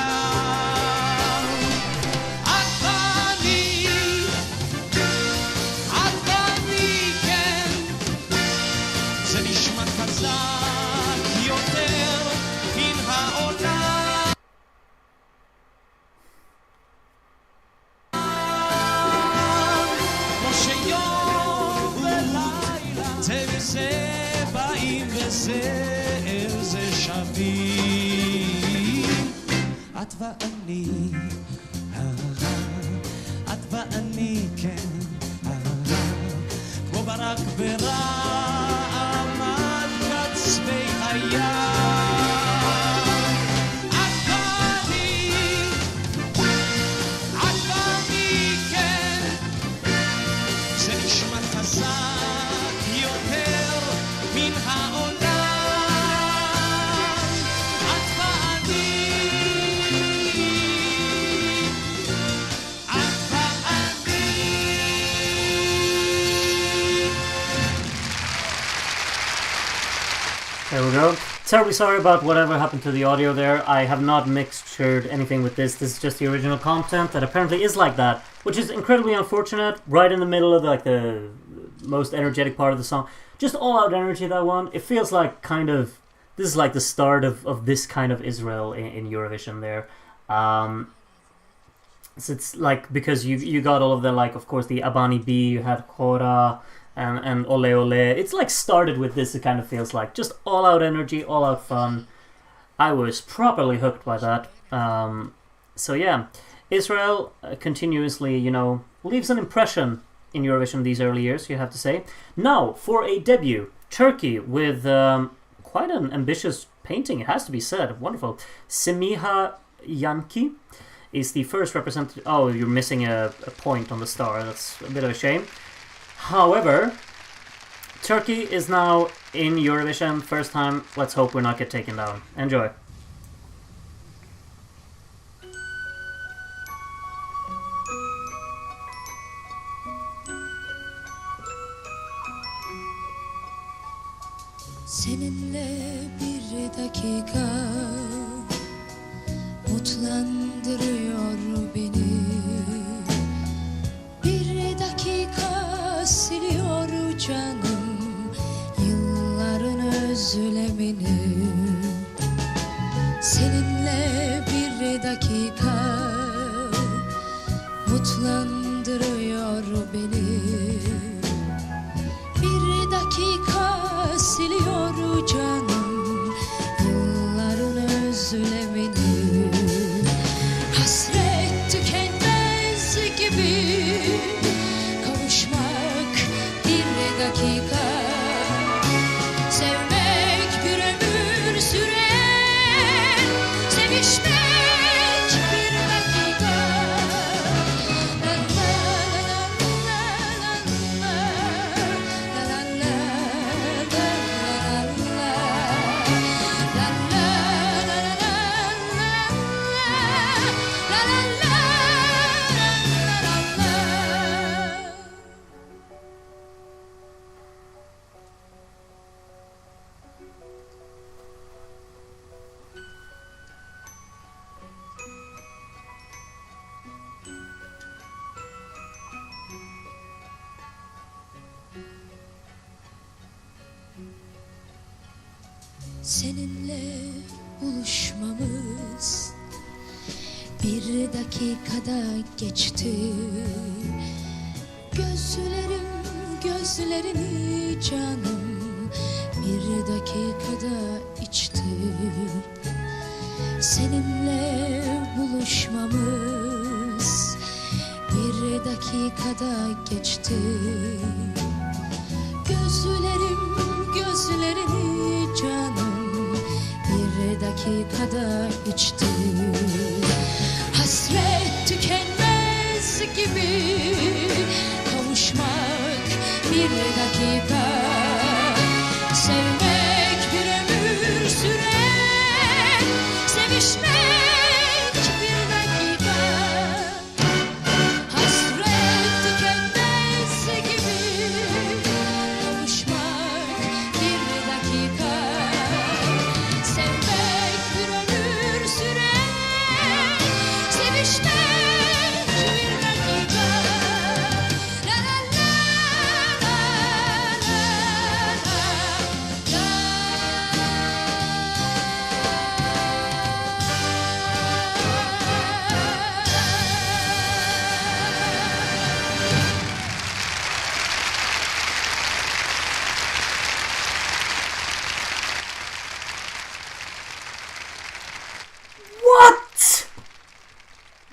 את ואני, את ואני, כן, כמו ברק ורעם עד קצווי הים. את ואני, כן, זה נשמע חזק יותר מן העולם. There we go. Terribly sorry about whatever happened to the audio there. I have not mixtured anything with this. This is just the original content that apparently is like that, which is incredibly unfortunate. Right in the middle of like the most energetic part of the song, just all out energy. That one. It feels like kind of this is like the start of this kind of Israel in Eurovision there. So it's like because you got all of the like of course the Abani B, you had Kora. And Ole Ole. It's like started with this, it kind of feels like. Just all out energy, all out fun. I was properly hooked by that. So yeah, Israel continuously, leaves an impression in Eurovision these early years, you have to say. Now, for a debut, Turkey with quite an ambitious painting, it has to be said. Wonderful. Semiha Yanki is the first representative. Oh, you're missing a point on the star. That's a bit of a shame. However, Turkey is now in Eurovision, first time. Let's hope we're not get taken down. Enjoy. Seninle bir dakika mutlandırıyor beni. Bir dakika siliyor canım yılların özlemini. Seninle bir dakika mutlandırıyor beni. Bir dakika siliyor canım yılların özlemini. Hasret tükenmiş Seninle buluşmamız bir dakikada geçti. Gözlerim gözlerini canım bir dakikada içti. Seninle buluşmamız bir dakikada geçti. Gözlerim gözlerini canım bir dakikada içti. Hasret tükenmez gibi kavuşmak bir dakika, sevmek bir ömür sürer, sevişmek bir dakika. Hasret tükenmez gibi kavuşmak bir dakika, sevmek bir ömür sürer, sevişmek bir dakika. La la la la What?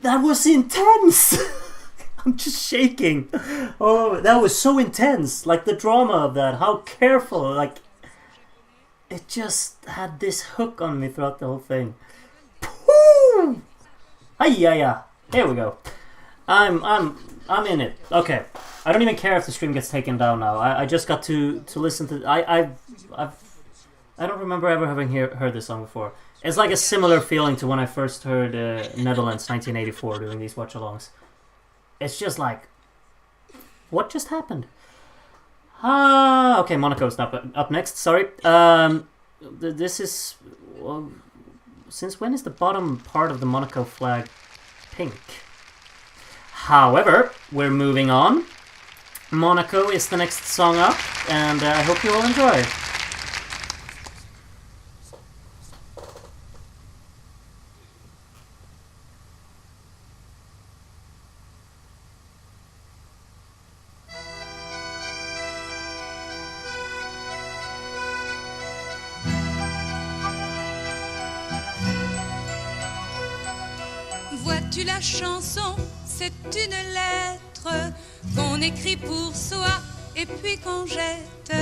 That was intense. I'm just shaking. Oh, that was so intense. Like the drama of that. How careful. Like it just had this hook on me throughout the whole thing. Pooh! Yeah. Here we go. I'm in it. Okay. I don't even care if the stream gets taken down now. I just got to listen to. I don't remember ever having heard this song before. It's like a similar feeling to when I first heard Netherlands 1984 doing these watch-alongs. It's just like, what just happened? Okay, Monaco's up next. Sorry. This is. Well, since when is the bottom part of the Monaco flag pink? However, we're moving on. Monaco is the next song up, and I hope you all enjoy. Vois-tu la chanson, c'est une lettre qu'on écrit pour soi et puis qu'on jette.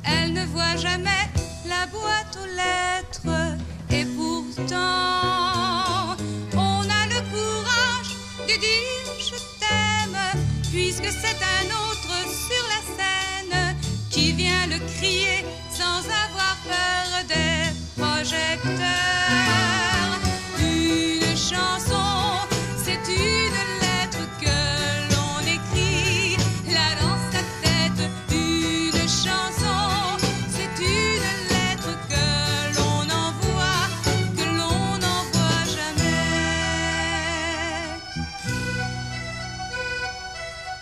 Elle ne voit jamais la boîte aux lettres et pourtant on a le courage de dire je t'aime puisque c'est un autre sur la scène qui vient le crier sans avoir peur des projecteurs. Une chanson, c'est une lettre que l'on écrit là dans sa tête. Une chanson, c'est une lettre que l'on n'envoie jamais.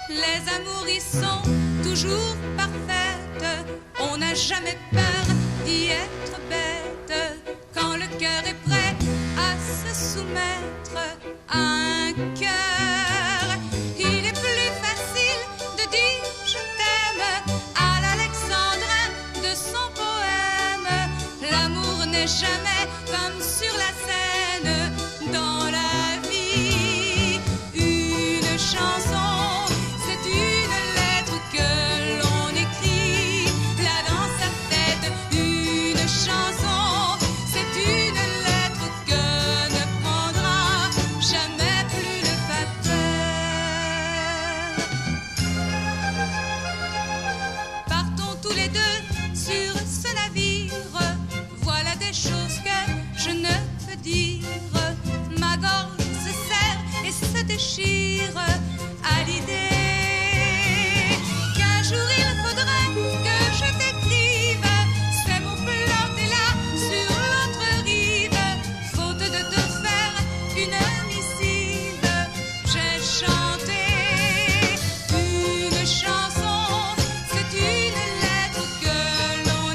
Les amours y sont toujours parfaites. On n'a jamais peur d'y être bête quand le cœur est prêt à se soumettre à un cœur. Il est plus facile de dire je t'aime à l'alexandrin de son poème. L'amour n'est jamais comme sur la scène dans la vie. Une chanson, c'est une lettre que l'on écrit là dans sa tête. Une chanson, c'est une lettre que ne prendra jamais plus le facteur. Partons tous les deux sur ce navire. Voilà des choses que je ne peux dire. Ma gorge se serre et se déchire à l'idée qu'un jour il faudrait que je t'écrive. C'est mon plan, t'es là sur l'autre rive. Faute de te faire une missive, j'ai chanté une chanson. C'est une lettre que l'on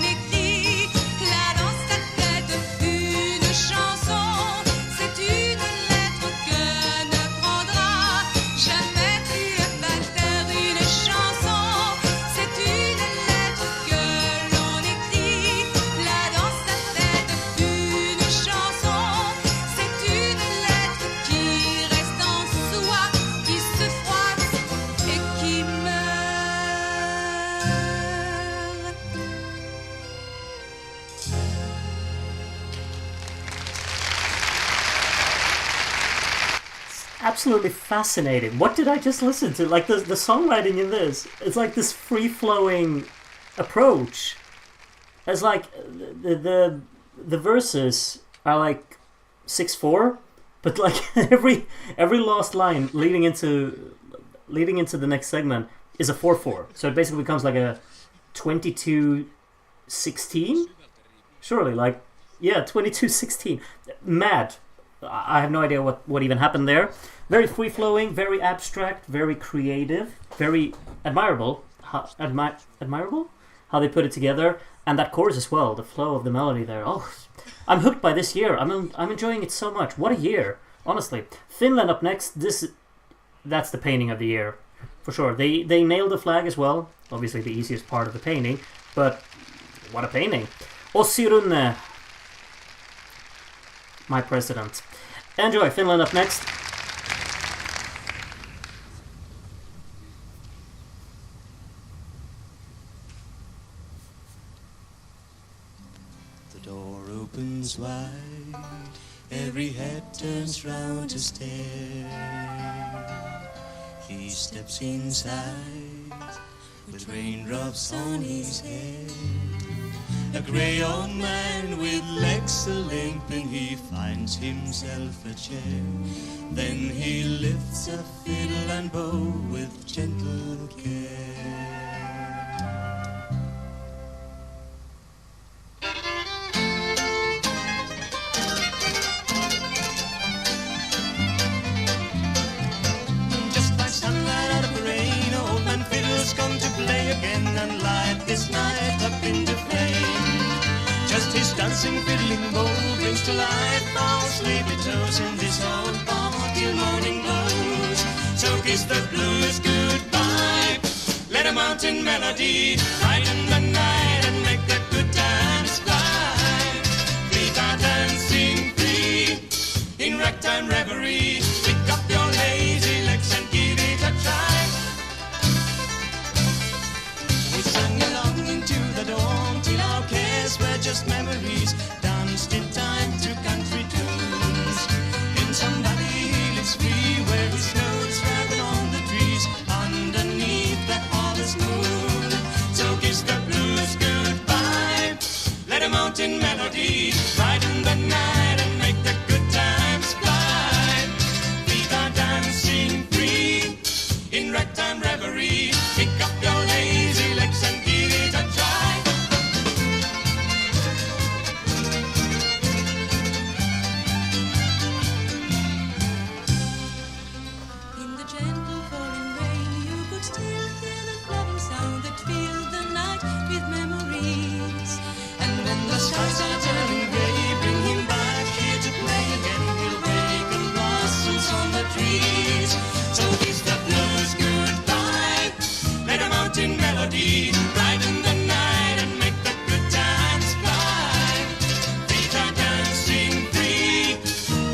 absolutely fascinating. What did I just listen to? Like the songwriting in this, it's like this free flowing approach. It's like the verses are like 6/4, but like every last line leading into the next segment is a 4/4. So it basically becomes like a 22/16. Surely, like 22/16. Mad. I have no idea what even happened there. Very free flowing, very abstract, very creative, very admirable. Admirable how they put it together, and that chorus as well. The flow of the melody there. Oh, I'm hooked by this year. I'm enjoying it so much. What a year, honestly. Finland up next. That's the painting of the year for sure. They nailed the flag as well. Obviously the easiest part of the painting, but what a painting. Ossi Runne, my president. Enjoy. Finland up next. The door opens wide, every head turns round to stare. He steps inside, with raindrops on his head. A grey old man with legs a-limping, he finds himself a chair. Then he lifts a fiddle and bow with gentle care. Just like sunlight out of the rain, old man fiddles come to play again and light this night up into flame. Just his dancing, fiddling bow brings to life our sleepy toes in this old bar till morning glows. So kiss the blues goodbye, let a mountain melody brighten the night and make the good times fly. Feet are dancing free in ragtime reverie. Pick up your lazy legs and give it a try. We sang along into the dawn till our cares were just memories, danced in time to country tunes. In some valley he lives free, where his snows rather on the trees, underneath the harvest moon. So kiss the blues goodbye, let a mountain melody brighten the night and make the good times fly. Feet are dancing free in ragtime reverie. Pick up your lazy legs and give it a try. In the gentle falling rain, you could still hear the loving sound that filled the night with memories. And when the skies are turning grey, bring him back here to play again. He'll waken blossoms on the trees. So kiss the blues goodbye, let a mountain melody brighten the night and make the good times fly. Feet are dancing free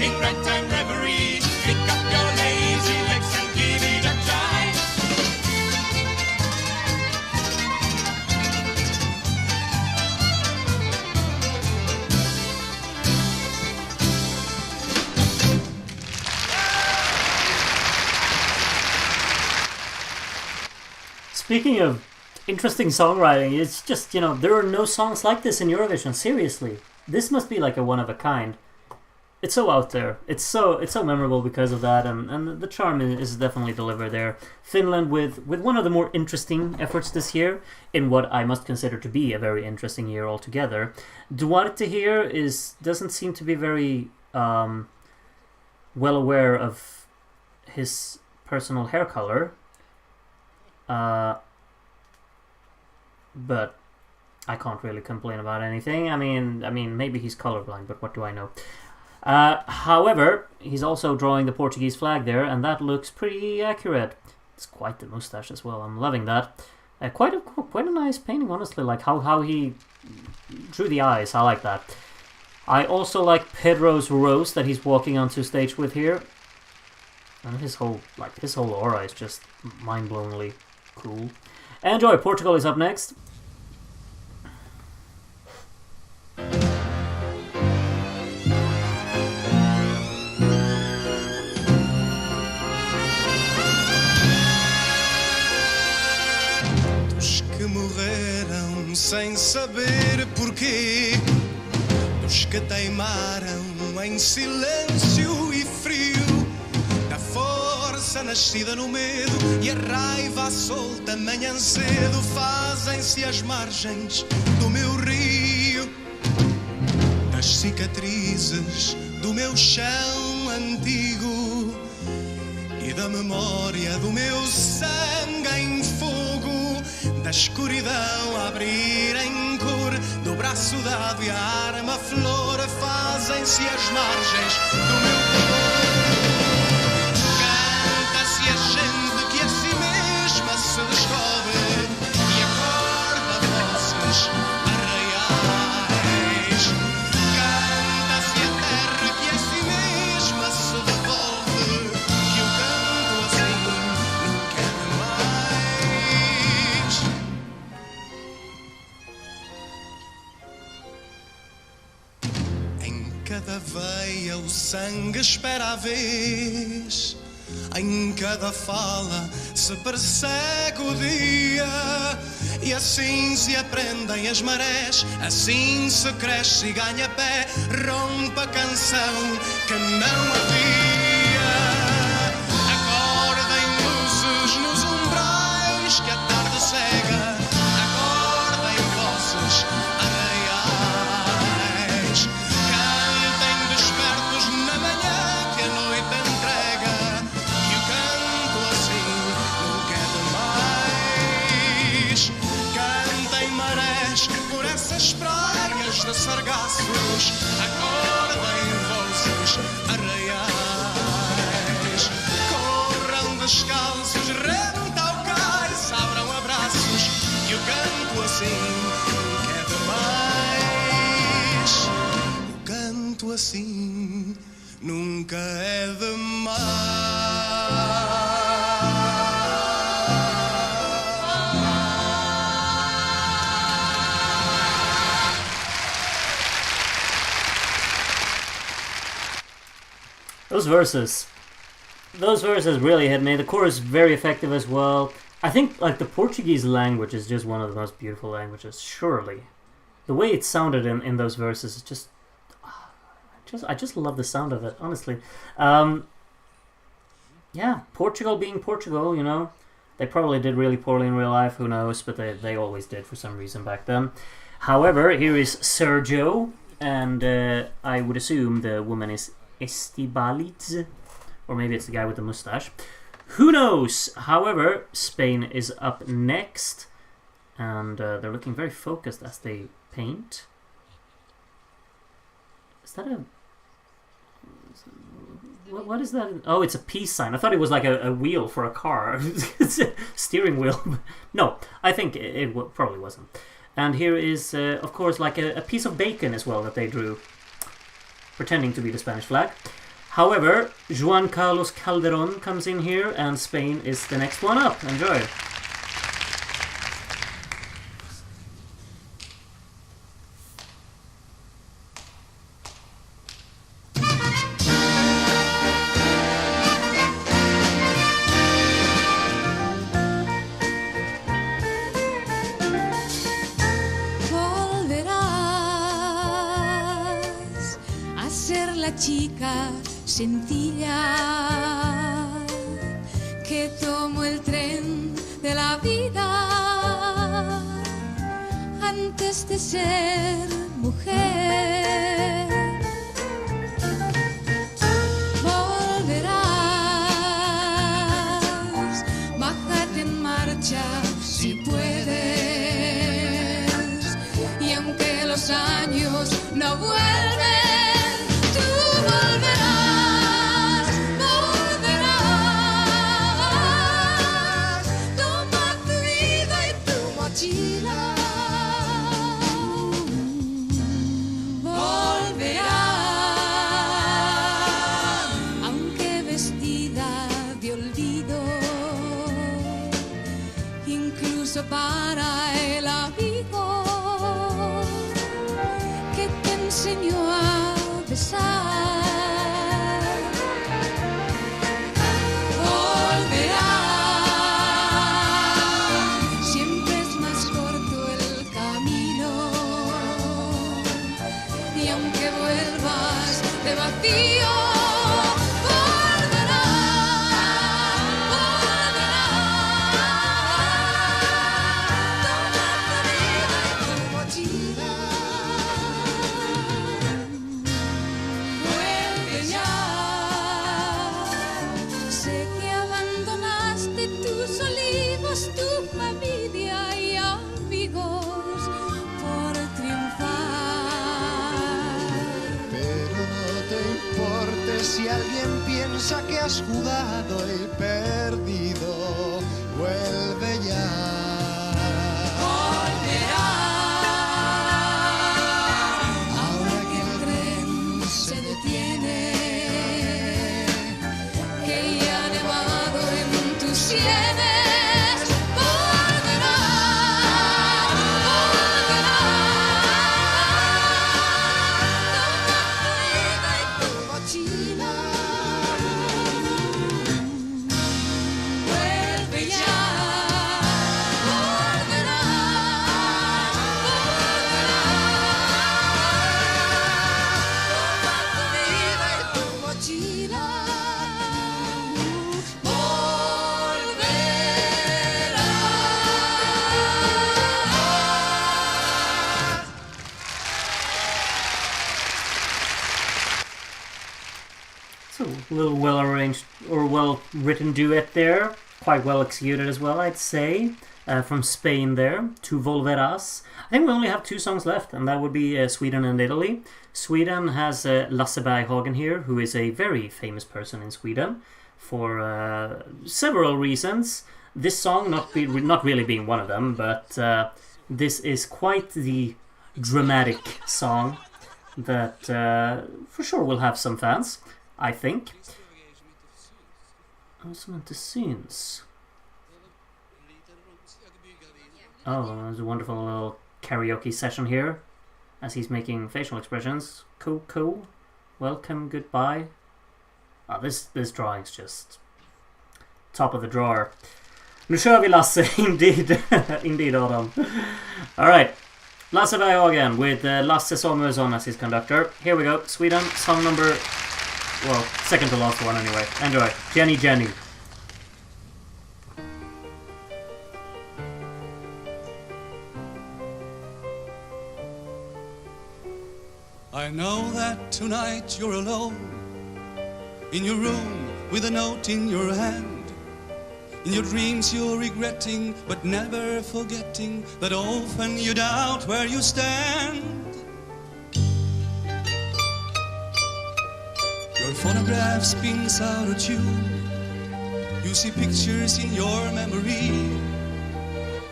in ragtime reverie. Pick up your lazy legs and give it a try. Speaking of interesting songwriting, it's just, there are no songs like this in Eurovision. Seriously, this must be like a one of a kind. It's so out there. It's so memorable because of that, and the charm is definitely delivered there. Finland with one of the more interesting efforts this year in what I must consider to be a very interesting year altogether. Duarte here doesn't seem to be very well aware of his personal hair color. But I can't really complain about anything. I mean, maybe he's colorblind, but what do I know? However, he's also drawing the Portuguese flag there, and that looks pretty accurate. It's quite the mustache as well. I'm loving that. Quite a nice painting, honestly. Like how he drew the eyes. I like that. I also like Pedro's rose that he's walking onto stage with here. And his whole aura is just mind-blowingly cool. Enjoy. Portugal is up next. morreram sem saber porquê, dos que teimaram em silêncio e frio, da força nascida no medo e a raiva à solta manhã cedo, fazem-se as margens do meu rio, das cicatrizes do meu chão antigo e da memória do meu sangue em fogo, da escuridão a abrir em cor, do braço dado e a arma flor, fazem-se as margens do meu corpo. Canta-se a gente que a si mesma se descobre e acorda vozes arraiais. Canta-se a terra que a si mesma se devolve, que o canto assim nunca é demais. Em cada veia o sangue espera a vez, em cada fala se persegue o dia, e assim se aprendem as marés, assim se cresce e ganha pé, rompe a canção que não havia. Acordem luzes nos umbrais que a tarde cega, acordem vozes arraiais, cantem despertos na manhã que a noite entrega, que o canto assim nunca é demais. Cantem marés por essas praias de sargaços, acordem vozes arraiais, corram descalços, rente ao cais, abram abraços, que o canto assim nunca é demais. O canto assim nunca é Those verses really hit me. The chorus is very effective as well. I think like the Portuguese language is just one of the most beautiful languages, surely. The way it sounded in those verses is just I just love the sound of it, honestly. Yeah, Portugal being Portugal, you know. They probably did really poorly in real life, who knows, but they always did for some reason back then. However, here is Sergio, and I would assume the woman is Estibaliz, or maybe it's the guy with the mustache. Who knows? However, Spain is up next, and they're looking very focused as they paint. Is that a... What is that? Oh, it's a peace sign. I thought it was like a wheel for a car. It's a steering wheel. No, I think it probably wasn't. And here is, of course, like a piece of bacon as well that they drew, pretending to be the Spanish flag. However, Juan Carlos Calderón comes in here, and Spain is the next one up. Enjoy. Volverás a ser la chica sencilla que tomó el tren de la vida antes de ser mujer. Volverás, bájate en marcha si puedes, y aunque los años no vuelven, tú volverás, volverás. Toma tu vida y tu mochila. Volverás, aunque vestida de olvido, incluso para el amigo que te enseñó a besar. Volverás, siempre es más corto el piensa que has jugado y perdido, vuelve ya. Volverá. Ahora que el tren se detiene, que ya ha nevado en tus sienes, volverá, volverá. Toma tu vida y tu mochila. Vuelve ya, volverá, volverá. Toma tu vida y tu mochila. So, a little well-arranged or well-written duet there. Quite well executed as well, I'd say. From Spain there, to Volveras. I think we only have 2 songs left, and that would be Sweden and Italy. Sweden has Lasse Berghagen here, who is a very famous person in Sweden for several reasons. This song not really being one of them, but this is quite the dramatic song that for sure will have some fans, I think. Som inte syns. Oh, there's a wonderful little karaoke session here as he's making facial expressions. Cool. Welcome, goodbye. Oh, this drawing's just top of the drawer. Nu kör vi Lasse, indeed Adam. Alright, Lasse Berghagen with Lasse Samuelsson as his conductor. Here we go, Sweden, song number, well, second to last one anyway. Enjoy, Jenny Jenny. I know that tonight you're alone in your room with a note in your hand. In your dreams you're regretting but never forgetting that often you doubt where you stand. Your phonograph spins out of tune. You see pictures in your memory.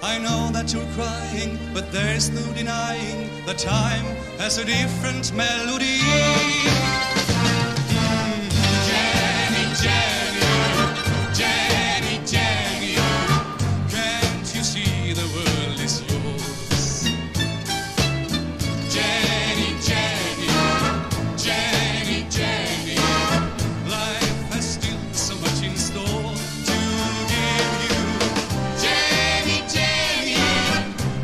I know that you're crying, but there's no denying that time has a different melody. Jenny, Jenny, Jenny, Jenny, can't you see the world is yours? Jenny, Jenny, Jenny, Jenny, life has still so much in store to give you. Jenny, Jenny,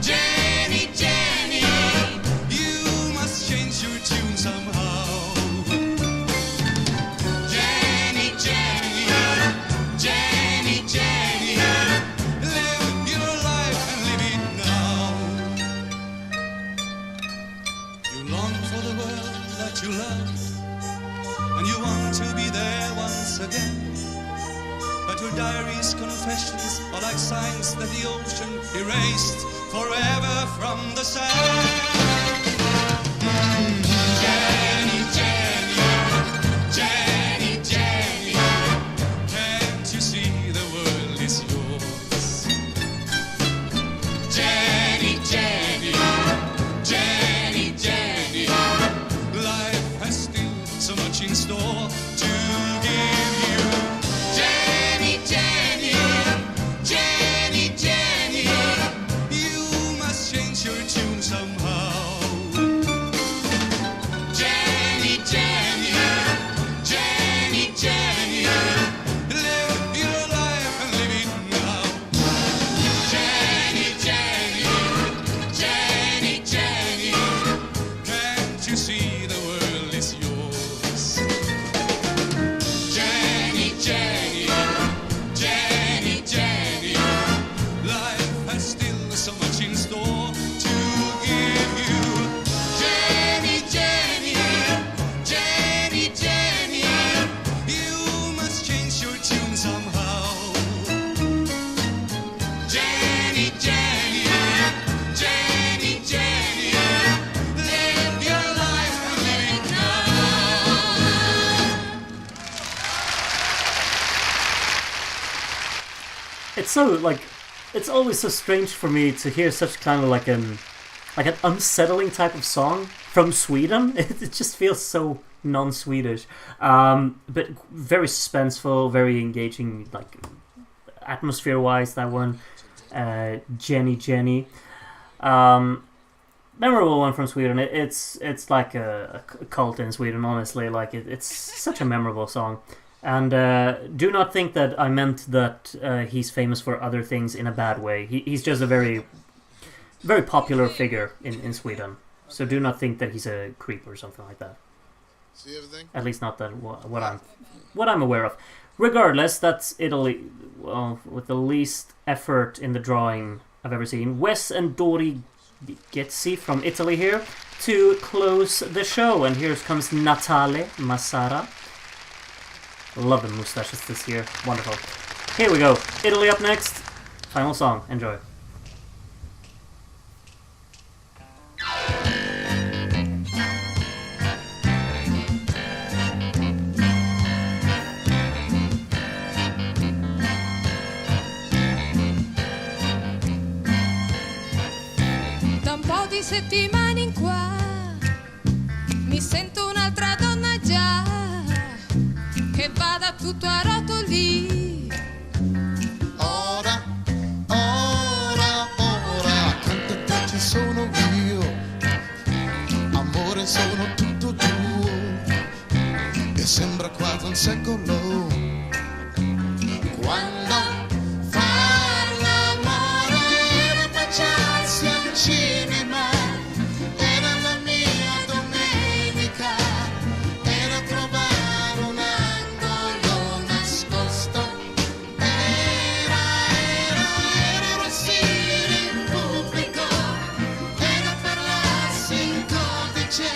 Jenny, Jenny, you must change your tune somehow. Jenny, Jenny, Jenny, Jenny, live your life and live it now. You long for the world that you love, and you want to be there once again. But your diary's confessions are like signs that the ocean erased forever from the sand. Jenny, Jenny, Jenny, Jenny, can't you see the world is yours? Jenny, Jenny, Jenny, Jenny, life has still so much in store to give you. Jenny, Jenny, Jenny, Jenny, you must change your tune somehow. Jenny, Jenny, Jenny, Jenny, live your life and live it now. Jenny, Jenny, Jenny, Jenny, can't you see the world is yours? Jenny, Jenny, Jenny, Jenny, life has still so much in store to give so like, it's always so strange for me to hear such kind of like an unsettling type of song from Sweden. It just feels so non-Swedish, but very suspenseful, very engaging, like atmosphere-wise. That one, Jenny Jenny, memorable one from Sweden. It's like a cult in Sweden, honestly. Like it's such a memorable song. And do not think that I meant that he's famous for other things in a bad way. He's just a very, very popular figure in Sweden. So do not think that he's a creep or something like that. See everything? At least not that what I'm aware of. Regardless, that's Italy, well, with the least effort in the drawing I've ever seen. Wes and Dori Getzi from Italy here to close the show. And here comes Natale Massara. Love the mustaches this year. Wonderful. Here we go. Italy up next. Final song. Enjoy. Da un po' di settimane in qua mi sento un'altra donna già, che vada tutto a rotoli. Ora, ora, ora, accanto a te ci sono io. Amore, sono tutto tuo. E sembra quasi un secolo. Quando far l'amore era baciarsi al cinema, era la mia domenica, era trovare un angolo nascosto, era rossire in pubblico, era parlarsi in codice,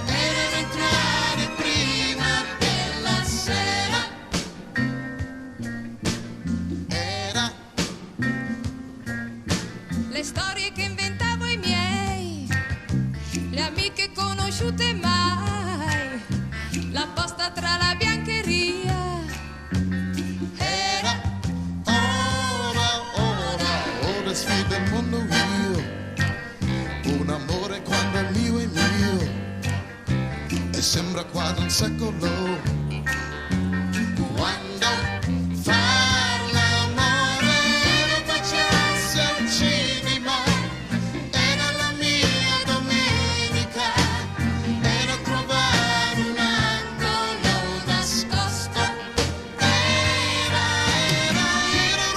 era entrare prima della sera, era Le storie che inventavo ai miei, le amiche conosciute mai, la posta tra la biancheria. Era, ora sfido il mondo io. Un amore quando il mio è mio. E sembra quasi un secolo. Quando far l'amore era baciarsi al cinema, era la mia domenica, era trovare un angolo nascosto, era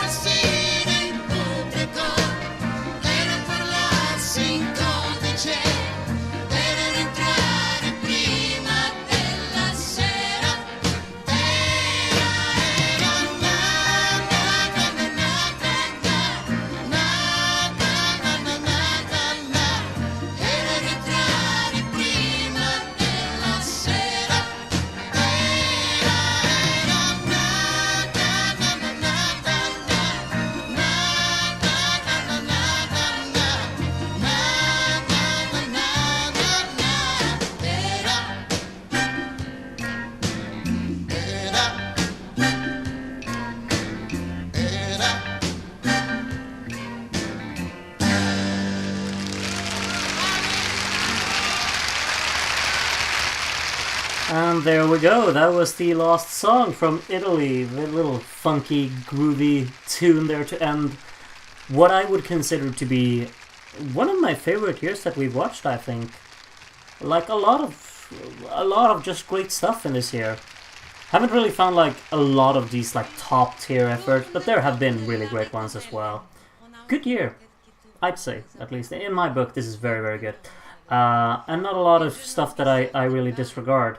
rossire in pubblico, era parlarsi in codice, era entrare prima della sera, era era entrare prima della sera, And there we go. That was the last song from Italy. The little funky, groovy tune there to end what I would consider to be one of my favorite years that we've watched, I think. Like a lot of just great stuff in this year. Haven't really found like a lot of these like top tier efforts, but there have been really great ones as well. Good year, I'd say, at least. In my book, this is very, very good. And not a lot of stuff that I really disregard.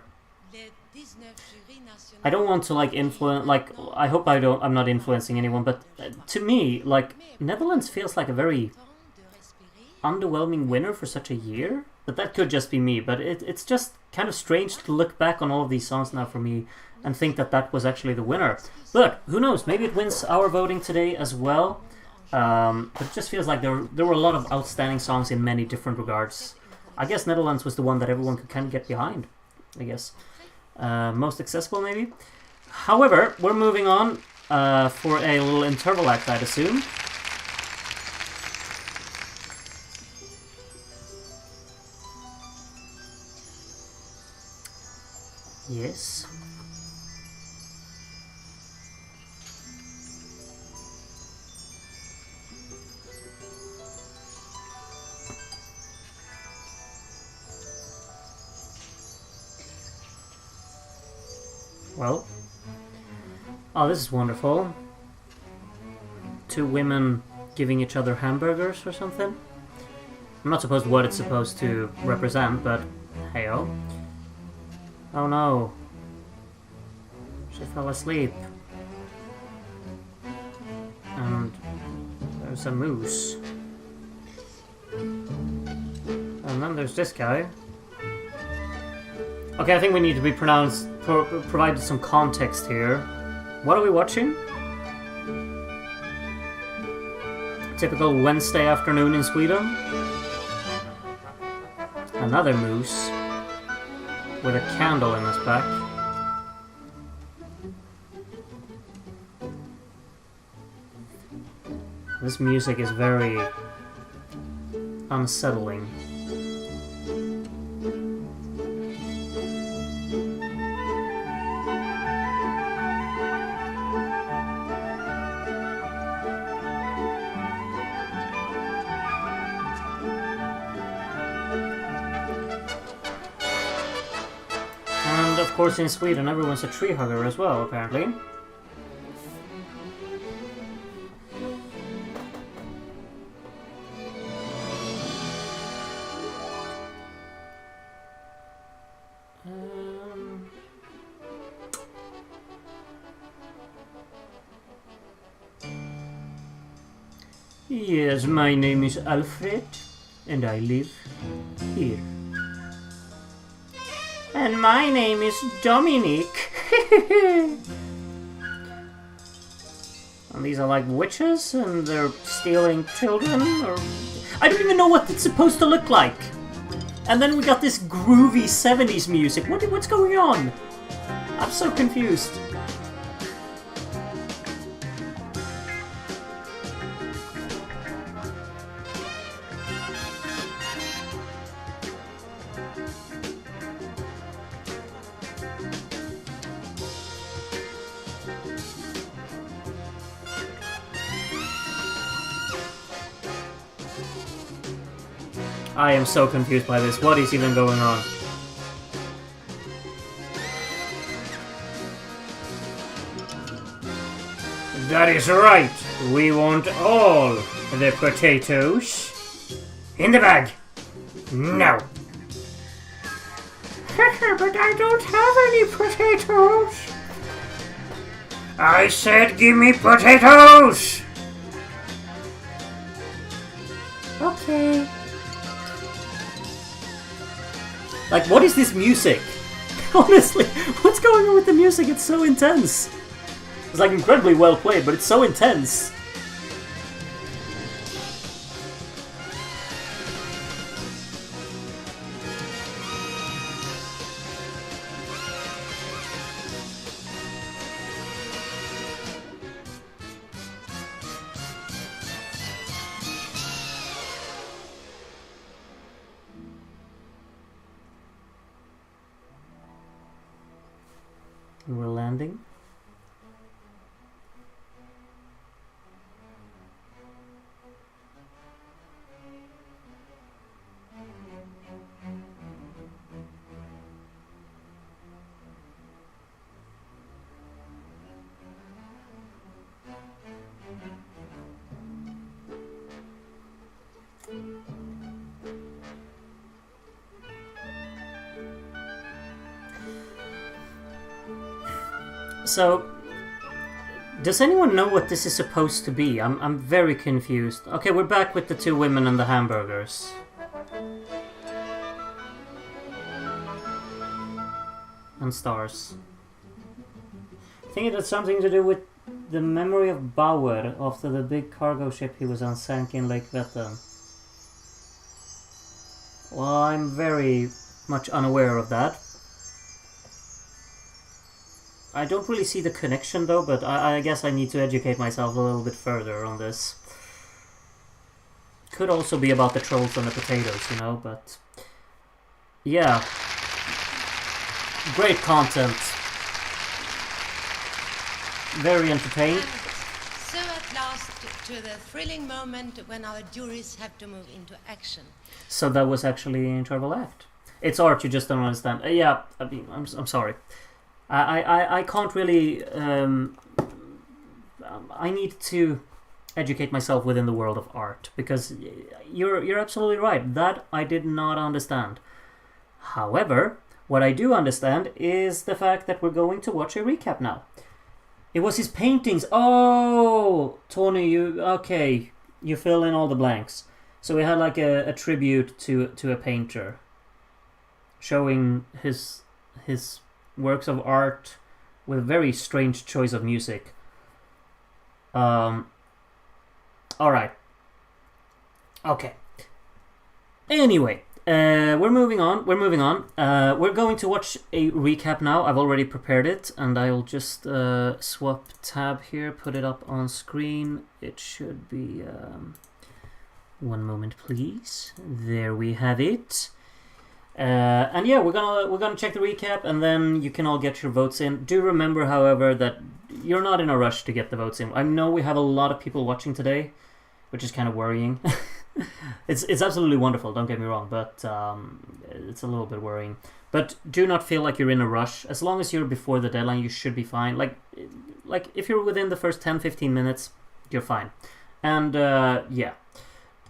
I don't want to like influence, like, I hope I'm not influencing anyone, but to me, like, Netherlands feels like a very underwhelming winner for such a year. But that could just be me, but it's just kind of strange to look back on all of these songs now for me and think that that was actually the winner. But who knows, maybe it wins our voting today as well. But it just feels like there were a lot of outstanding songs in many different regards. I guess Netherlands was the one that everyone could kind of get behind, I guess. Most accessible, maybe. However, we're moving on. for a little interval act, I'd assume. Yes. Well. Oh, this is wonderful. Two women giving each other hamburgers or something. I'm not supposed what it's supposed to represent, but hey-oh. Oh no. She fell asleep. And there's a moose. And then there's this guy. Okay, I think we need to be provided some context here. What are we watching? Typical Wednesday afternoon in Sweden. Another moose with a candle in his back. This music is very unsettling. And of course in Sweden everyone's a tree hugger as well, apparently. Yes, my name is Alfred, and I live here. And my name is Dominic. And these are like witches, and they're stealing children, or... I don't even know what it's supposed to look like. And then we got this groovy 70s music. What's going on? I'm so confused. I am so confused by this. What is even going on? That is right. We want all the potatoes in the bag. No. But I don't have any potatoes. I said give me potatoes. Okay. Like, what is this music? Honestly, what's going on with the music? It's so intense. It's like incredibly well played, but it's so intense. We're landing. So, does anyone know what this is supposed to be? I'm very confused. Okay, we're back with the two women and the hamburgers. And stars. I think it had something to do with the memory of Bauer after the big cargo ship he was on sank in Lake Vättern. Well, I'm very much unaware of that. I don't really see the connection though, but I guess I need to educate myself a little bit further on this. Could also be about the trolls and the potatoes, you know, but... Yeah. Great content. Very entertained. And so at last to the thrilling moment when our juries have to move into action. So that was actually an internal act. It's art, you just don't understand. Yeah, I mean, I'm sorry. I can't really... I need to educate myself within the world of art, because you're absolutely right. That I did not understand. However, what I do understand is the fact that we're going to watch a recap now. It was his paintings. Oh, Tony, you fill in all the blanks. So we had like a tribute to a painter, showing his works of art with a very strange choice of music. Alright. Okay. Anyway, we're moving on. We're going to watch a recap now. I've already prepared it, and I'll just swap tab here, put it up on screen. It should be... one moment, please. There we have it. And yeah, we're gonna check the recap, and then you can all get your votes in. Do remember, however, that you're not in a rush to get the votes in. I know we have a lot of people watching today, which is kind of worrying. It's absolutely wonderful, don't get me wrong, but it's a little bit worrying. But do not feel like you're in a rush. As long as you're before the deadline, you should be fine. Like if you're within the first 10-15 minutes, you're fine. And yeah.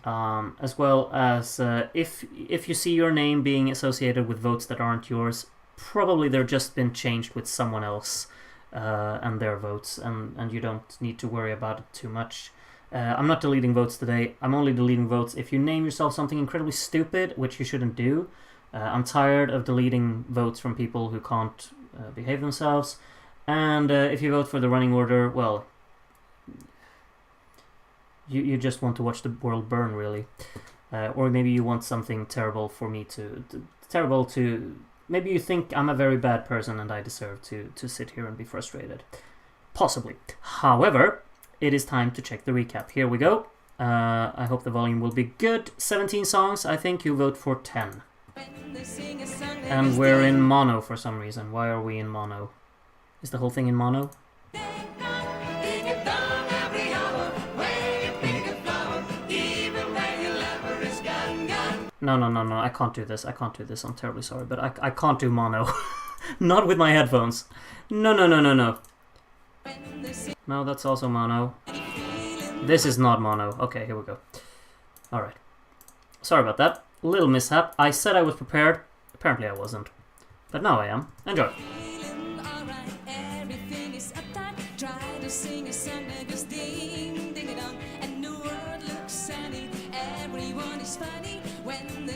As well as if you see your name being associated with votes that aren't yours, probably they're just been changed with someone else and their votes, and you don't need to worry about it too much. I'm not deleting votes today. I'm only deleting votes if you name yourself something incredibly stupid, which you shouldn't do. I'm tired of deleting votes from people who can't behave themselves. And if you vote for the running order, well... You just want to watch the world burn, really. Or maybe you want something terrible for me to... Maybe you think I'm a very bad person and I deserve to sit here and be frustrated. Possibly. However, it is time to check the recap. Here we go. I hope the volume will be good. 17 songs. I think you vote for 10. And we're in mono for some reason. Why are we in mono? Is the whole thing in mono? No, I can't do this. I'm terribly sorry, but I can't do mono. Not with my headphones. No. No, that's also mono. This is not mono. Okay, here we go. Alright. Sorry about that. Little mishap. I said I was prepared. Apparently I wasn't. But now I am. Enjoy.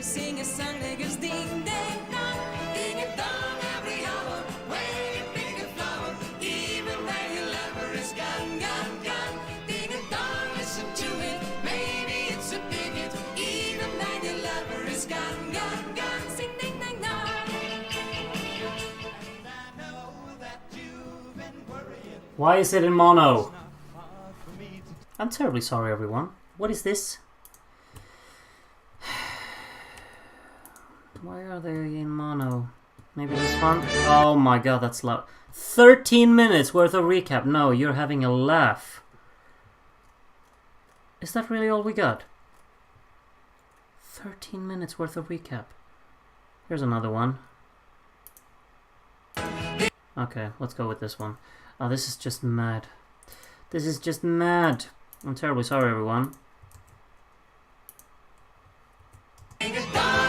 Sing a song that goes ding ding dong, ding a dong every hour. When you pick a flower, even when your lover is gone, gone, gone. Ding a dong, listen to it. Maybe it's a big hit, even when your lover is gone, gone, gone. Sing ding ding dong. And I know that you've been worrying. Why is it in mono? I'm terribly sorry, everyone. What is this? Why are they in mono? Maybe this one? Oh my god, that's loud. 13 minutes worth of recap. No, you're having a laugh. Is that really all we got? 13 minutes worth of recap. Here's another one. Okay, let's go with this one. Oh, this is just mad. This is just mad. I'm terribly sorry, everyone.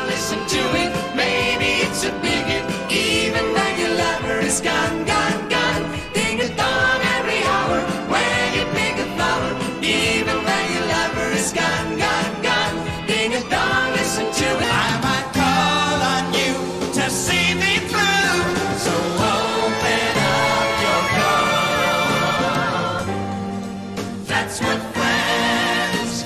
Listen to it, maybe it's a big hit, even when your lover is gone, gone, gone. Ding a dong every hour, when you pick a flower, even when your lover is gone, gone, gone. Ding a dong, listen to it. I might call on you to see me through, so open up your door. That's what friends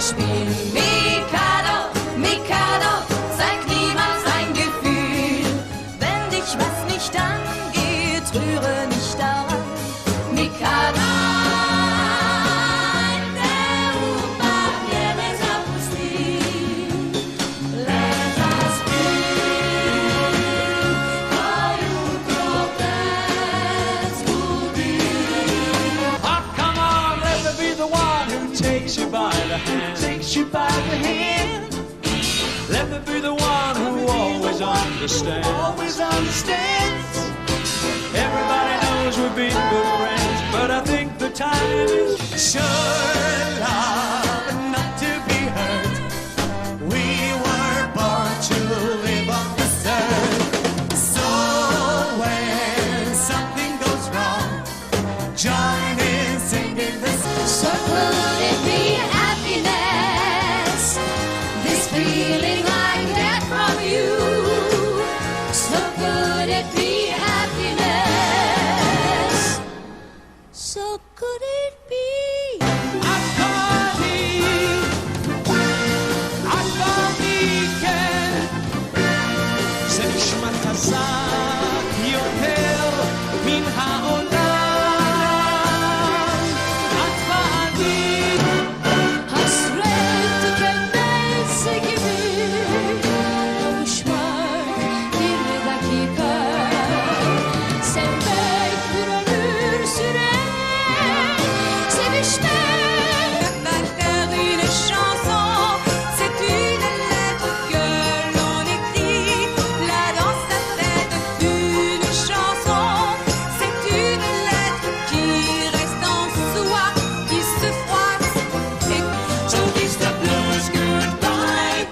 Spiel. Mikado, Mikado, zeig niemals ein Gefühl. Wenn dich was nicht angeht, rühre nicht daran. Mikado. Takes you by the hand, takes you by the hand. Let me be the one who always understands, always understands. Everybody knows we've been good friends, but I think the time is sure love and not to be hurt. We were born to live on this earth. So when something goes wrong, join in singing this. So could it be happiness? This feeling I get from you. So could it be happiness? So could it be? Hasret tükenmez gibi kavuşmak bir dakika. Sevmek bir ömür sürer. Sevişmek. Une chanson, c'est une lettre que l'on écrit. Là dans sa tête, une chanson, c'est une lettre qui reste en soi, qui se froisse. Et So kiss the blues goodbye.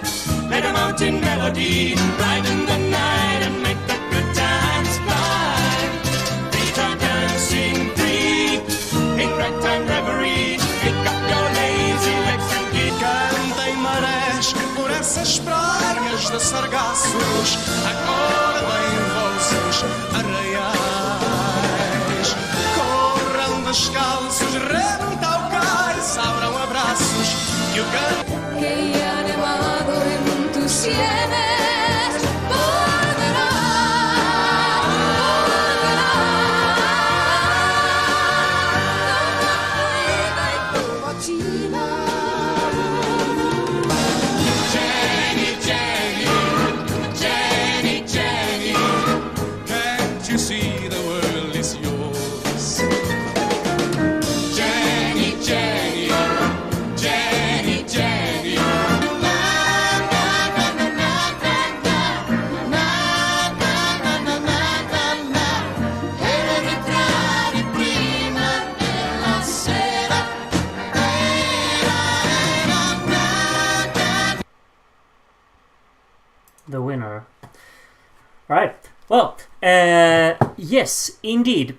Let a mountain melody brighten the night and make the good times fly. Feet are dancing free in ragtime reverie. Pick up your lazy legs and keep. Cantem marés por essas praias de sargaços. Acordem vossos arraiais. Corram descalços, renta o cais, abram abraços. E o canto che ha nevato in tu insieme. Jenny, Jenny, Jenny, Jenny. Can't you see the world is yours? Jenny, Jenny, Jenny, Jenny. e ritrarri prima della sera. The winner. Right. Well, yes, indeed.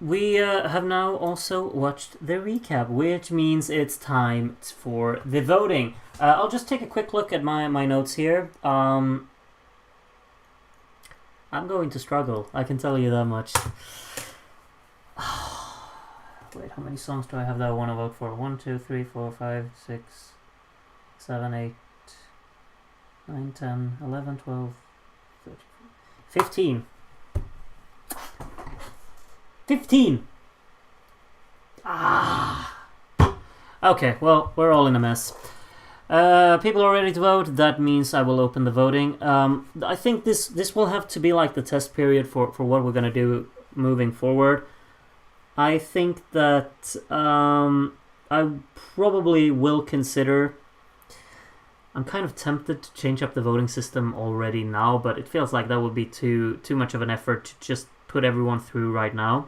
We have now also watched the recap, which means it's time for the voting. I'll just take a quick look at my notes here. I'm going to struggle, I can tell you that much. Wait, how many songs do I have that I want to vote for? 1, 2, 3, 4, 5, 6, 7, 8, 9, 10, 11, 12, 13, 15. 15! Okay, well, we're all in a mess. People are ready to vote. That means I will open the voting. I think this will have to be like the test period for what we're going to do moving forward. I think that I probably will consider... I'm kind of tempted to change up the voting system already now, but it feels like that would be too much of an effort to just put everyone through right now.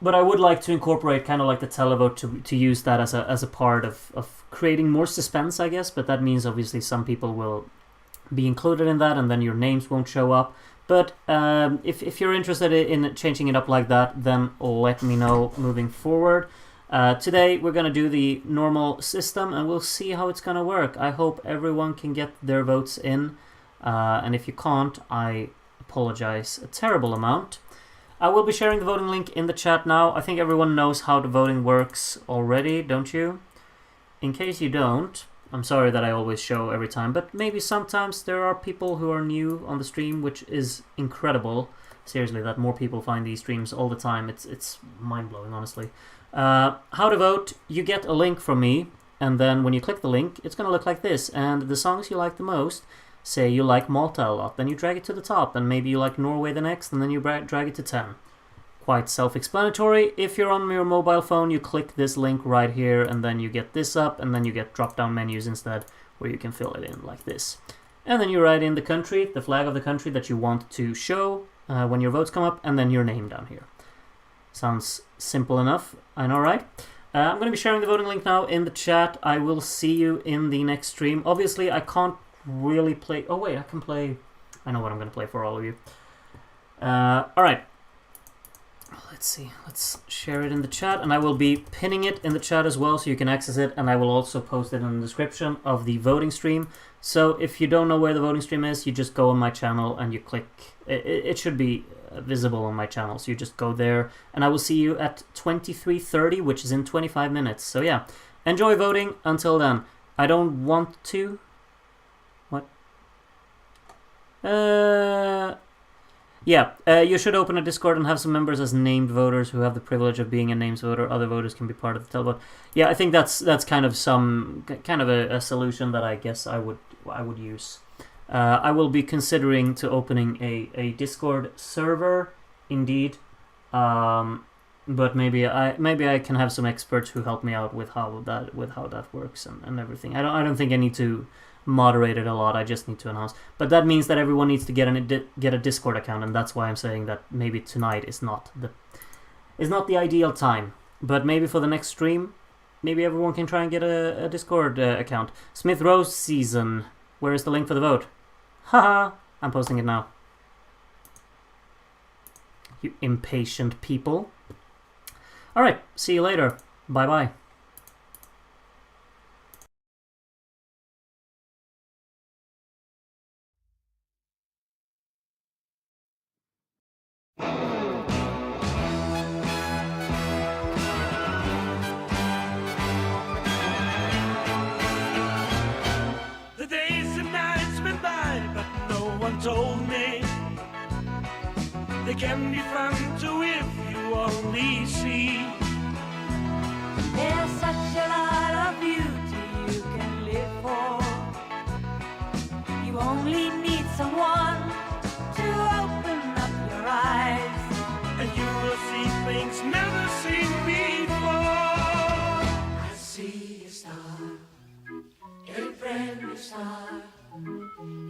But I would like to incorporate kind of like the televote to use that as a part of creating more suspense, I guess. But that means obviously some people will be included in that, and then your names won't show up. But if you're interested in changing it up like that, then let me know moving forward. Today we're going to do the normal system, and we'll see how it's going to work. I hope everyone can get their votes in, and if you can't, I apologize a terrible amount. I will be sharing the voting link in the chat now. I think everyone knows how the voting works already, don't you? in case you don't, I'm sorry that I always show every time, but maybe sometimes there are people who are new on the stream, which is incredible. Seriously, that more people find these streams all the time. It's mind-blowing, honestly. How to vote, you get a link from me, and then when you click the link, it's going to look like this. And the songs you like the most, say you like Malta a lot, then you drag it to the top, and maybe you like Norway the next, and then you drag it to 10. Quite self-explanatory. If you're on your mobile phone, you click this link right here, and then you get this up, and then you get drop-down menus instead, where you can fill it in like this. And then you write in the country, the flag of the country that you want to show when your votes come up, and then your name down here. Sounds simple enough, I know, right? I'm going to be sharing the voting link now in the chat. I will see you in the next stream. Obviously, I can't really play... Oh, wait, I can play... I know what I'm going to play for all of you. Alright. Let's see. Let's share it in the chat, and I will be pinning it in the chat as well, so you can access it, and I will also post it in the description of the voting stream. So if you don't know where the voting stream is, you just go on my channel and you click... It should be visible on my channel, so you just go there, and I will see you at 23:30, which is in 25 minutes. So yeah, enjoy voting until then. I don't want to... What? Yeah, you should open a Discord and have some members as named voters who have the privilege of being a named voter. Other voters can be part of the televote. Yeah, I think that's kind of a solution that I guess I would use. I will be considering to opening a Discord server, indeed. But maybe I can have some experts who help me out with how that works and everything. I don't think I need to moderate it a lot. I just need to announce. But that means that everyone needs to get a Discord account, and that's why I'm saying that maybe tonight is not the ideal time. But maybe for the next stream, maybe everyone can try and get a Discord account. Smith Rose season. Where is the link for the vote? Haha! I'm posting it now. You impatient people. Alright, see you later. Bye bye. The days and nights went by, but no one told me they can be fun too if you only see. There's such a lot of beauty you can live for. You only need someone to open up your eyes, And you will see things never seen before. I see a star, a brand new star.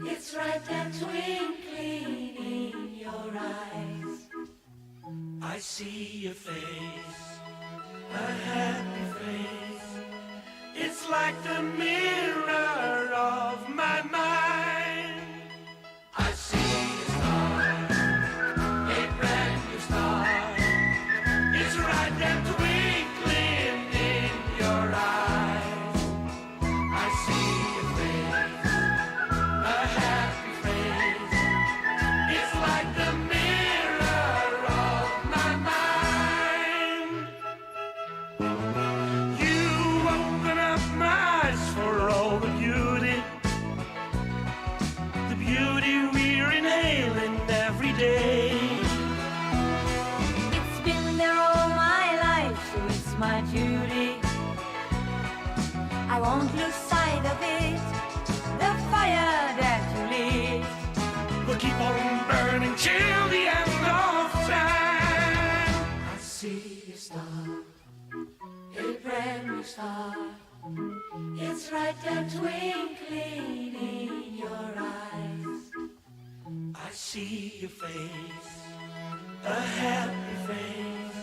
It's right there twinkling in your eyes. I see a face, a happy face. It's like the mirror of my mind. I see a star, a brand new star. It's right there twinkling in your eyes. I see a face, a happy face. It's like the mirror of my mind. You open up my eyes for all the beauty we're inhaling every day. It's been there all my life, so it's my duty. I won't lose sight of it, the fire that you lit. We'll keep on burning till the end of time. I see a star, a brand new star. It's right there twinkling in your eyes. I see your face, a happy face.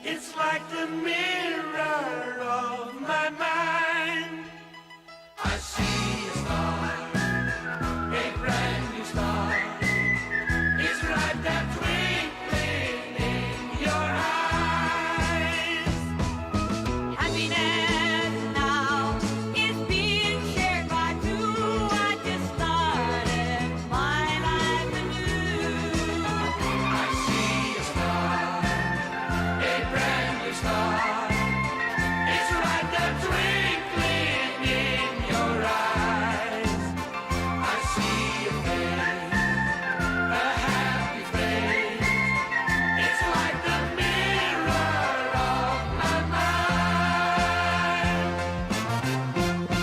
It's like the mirror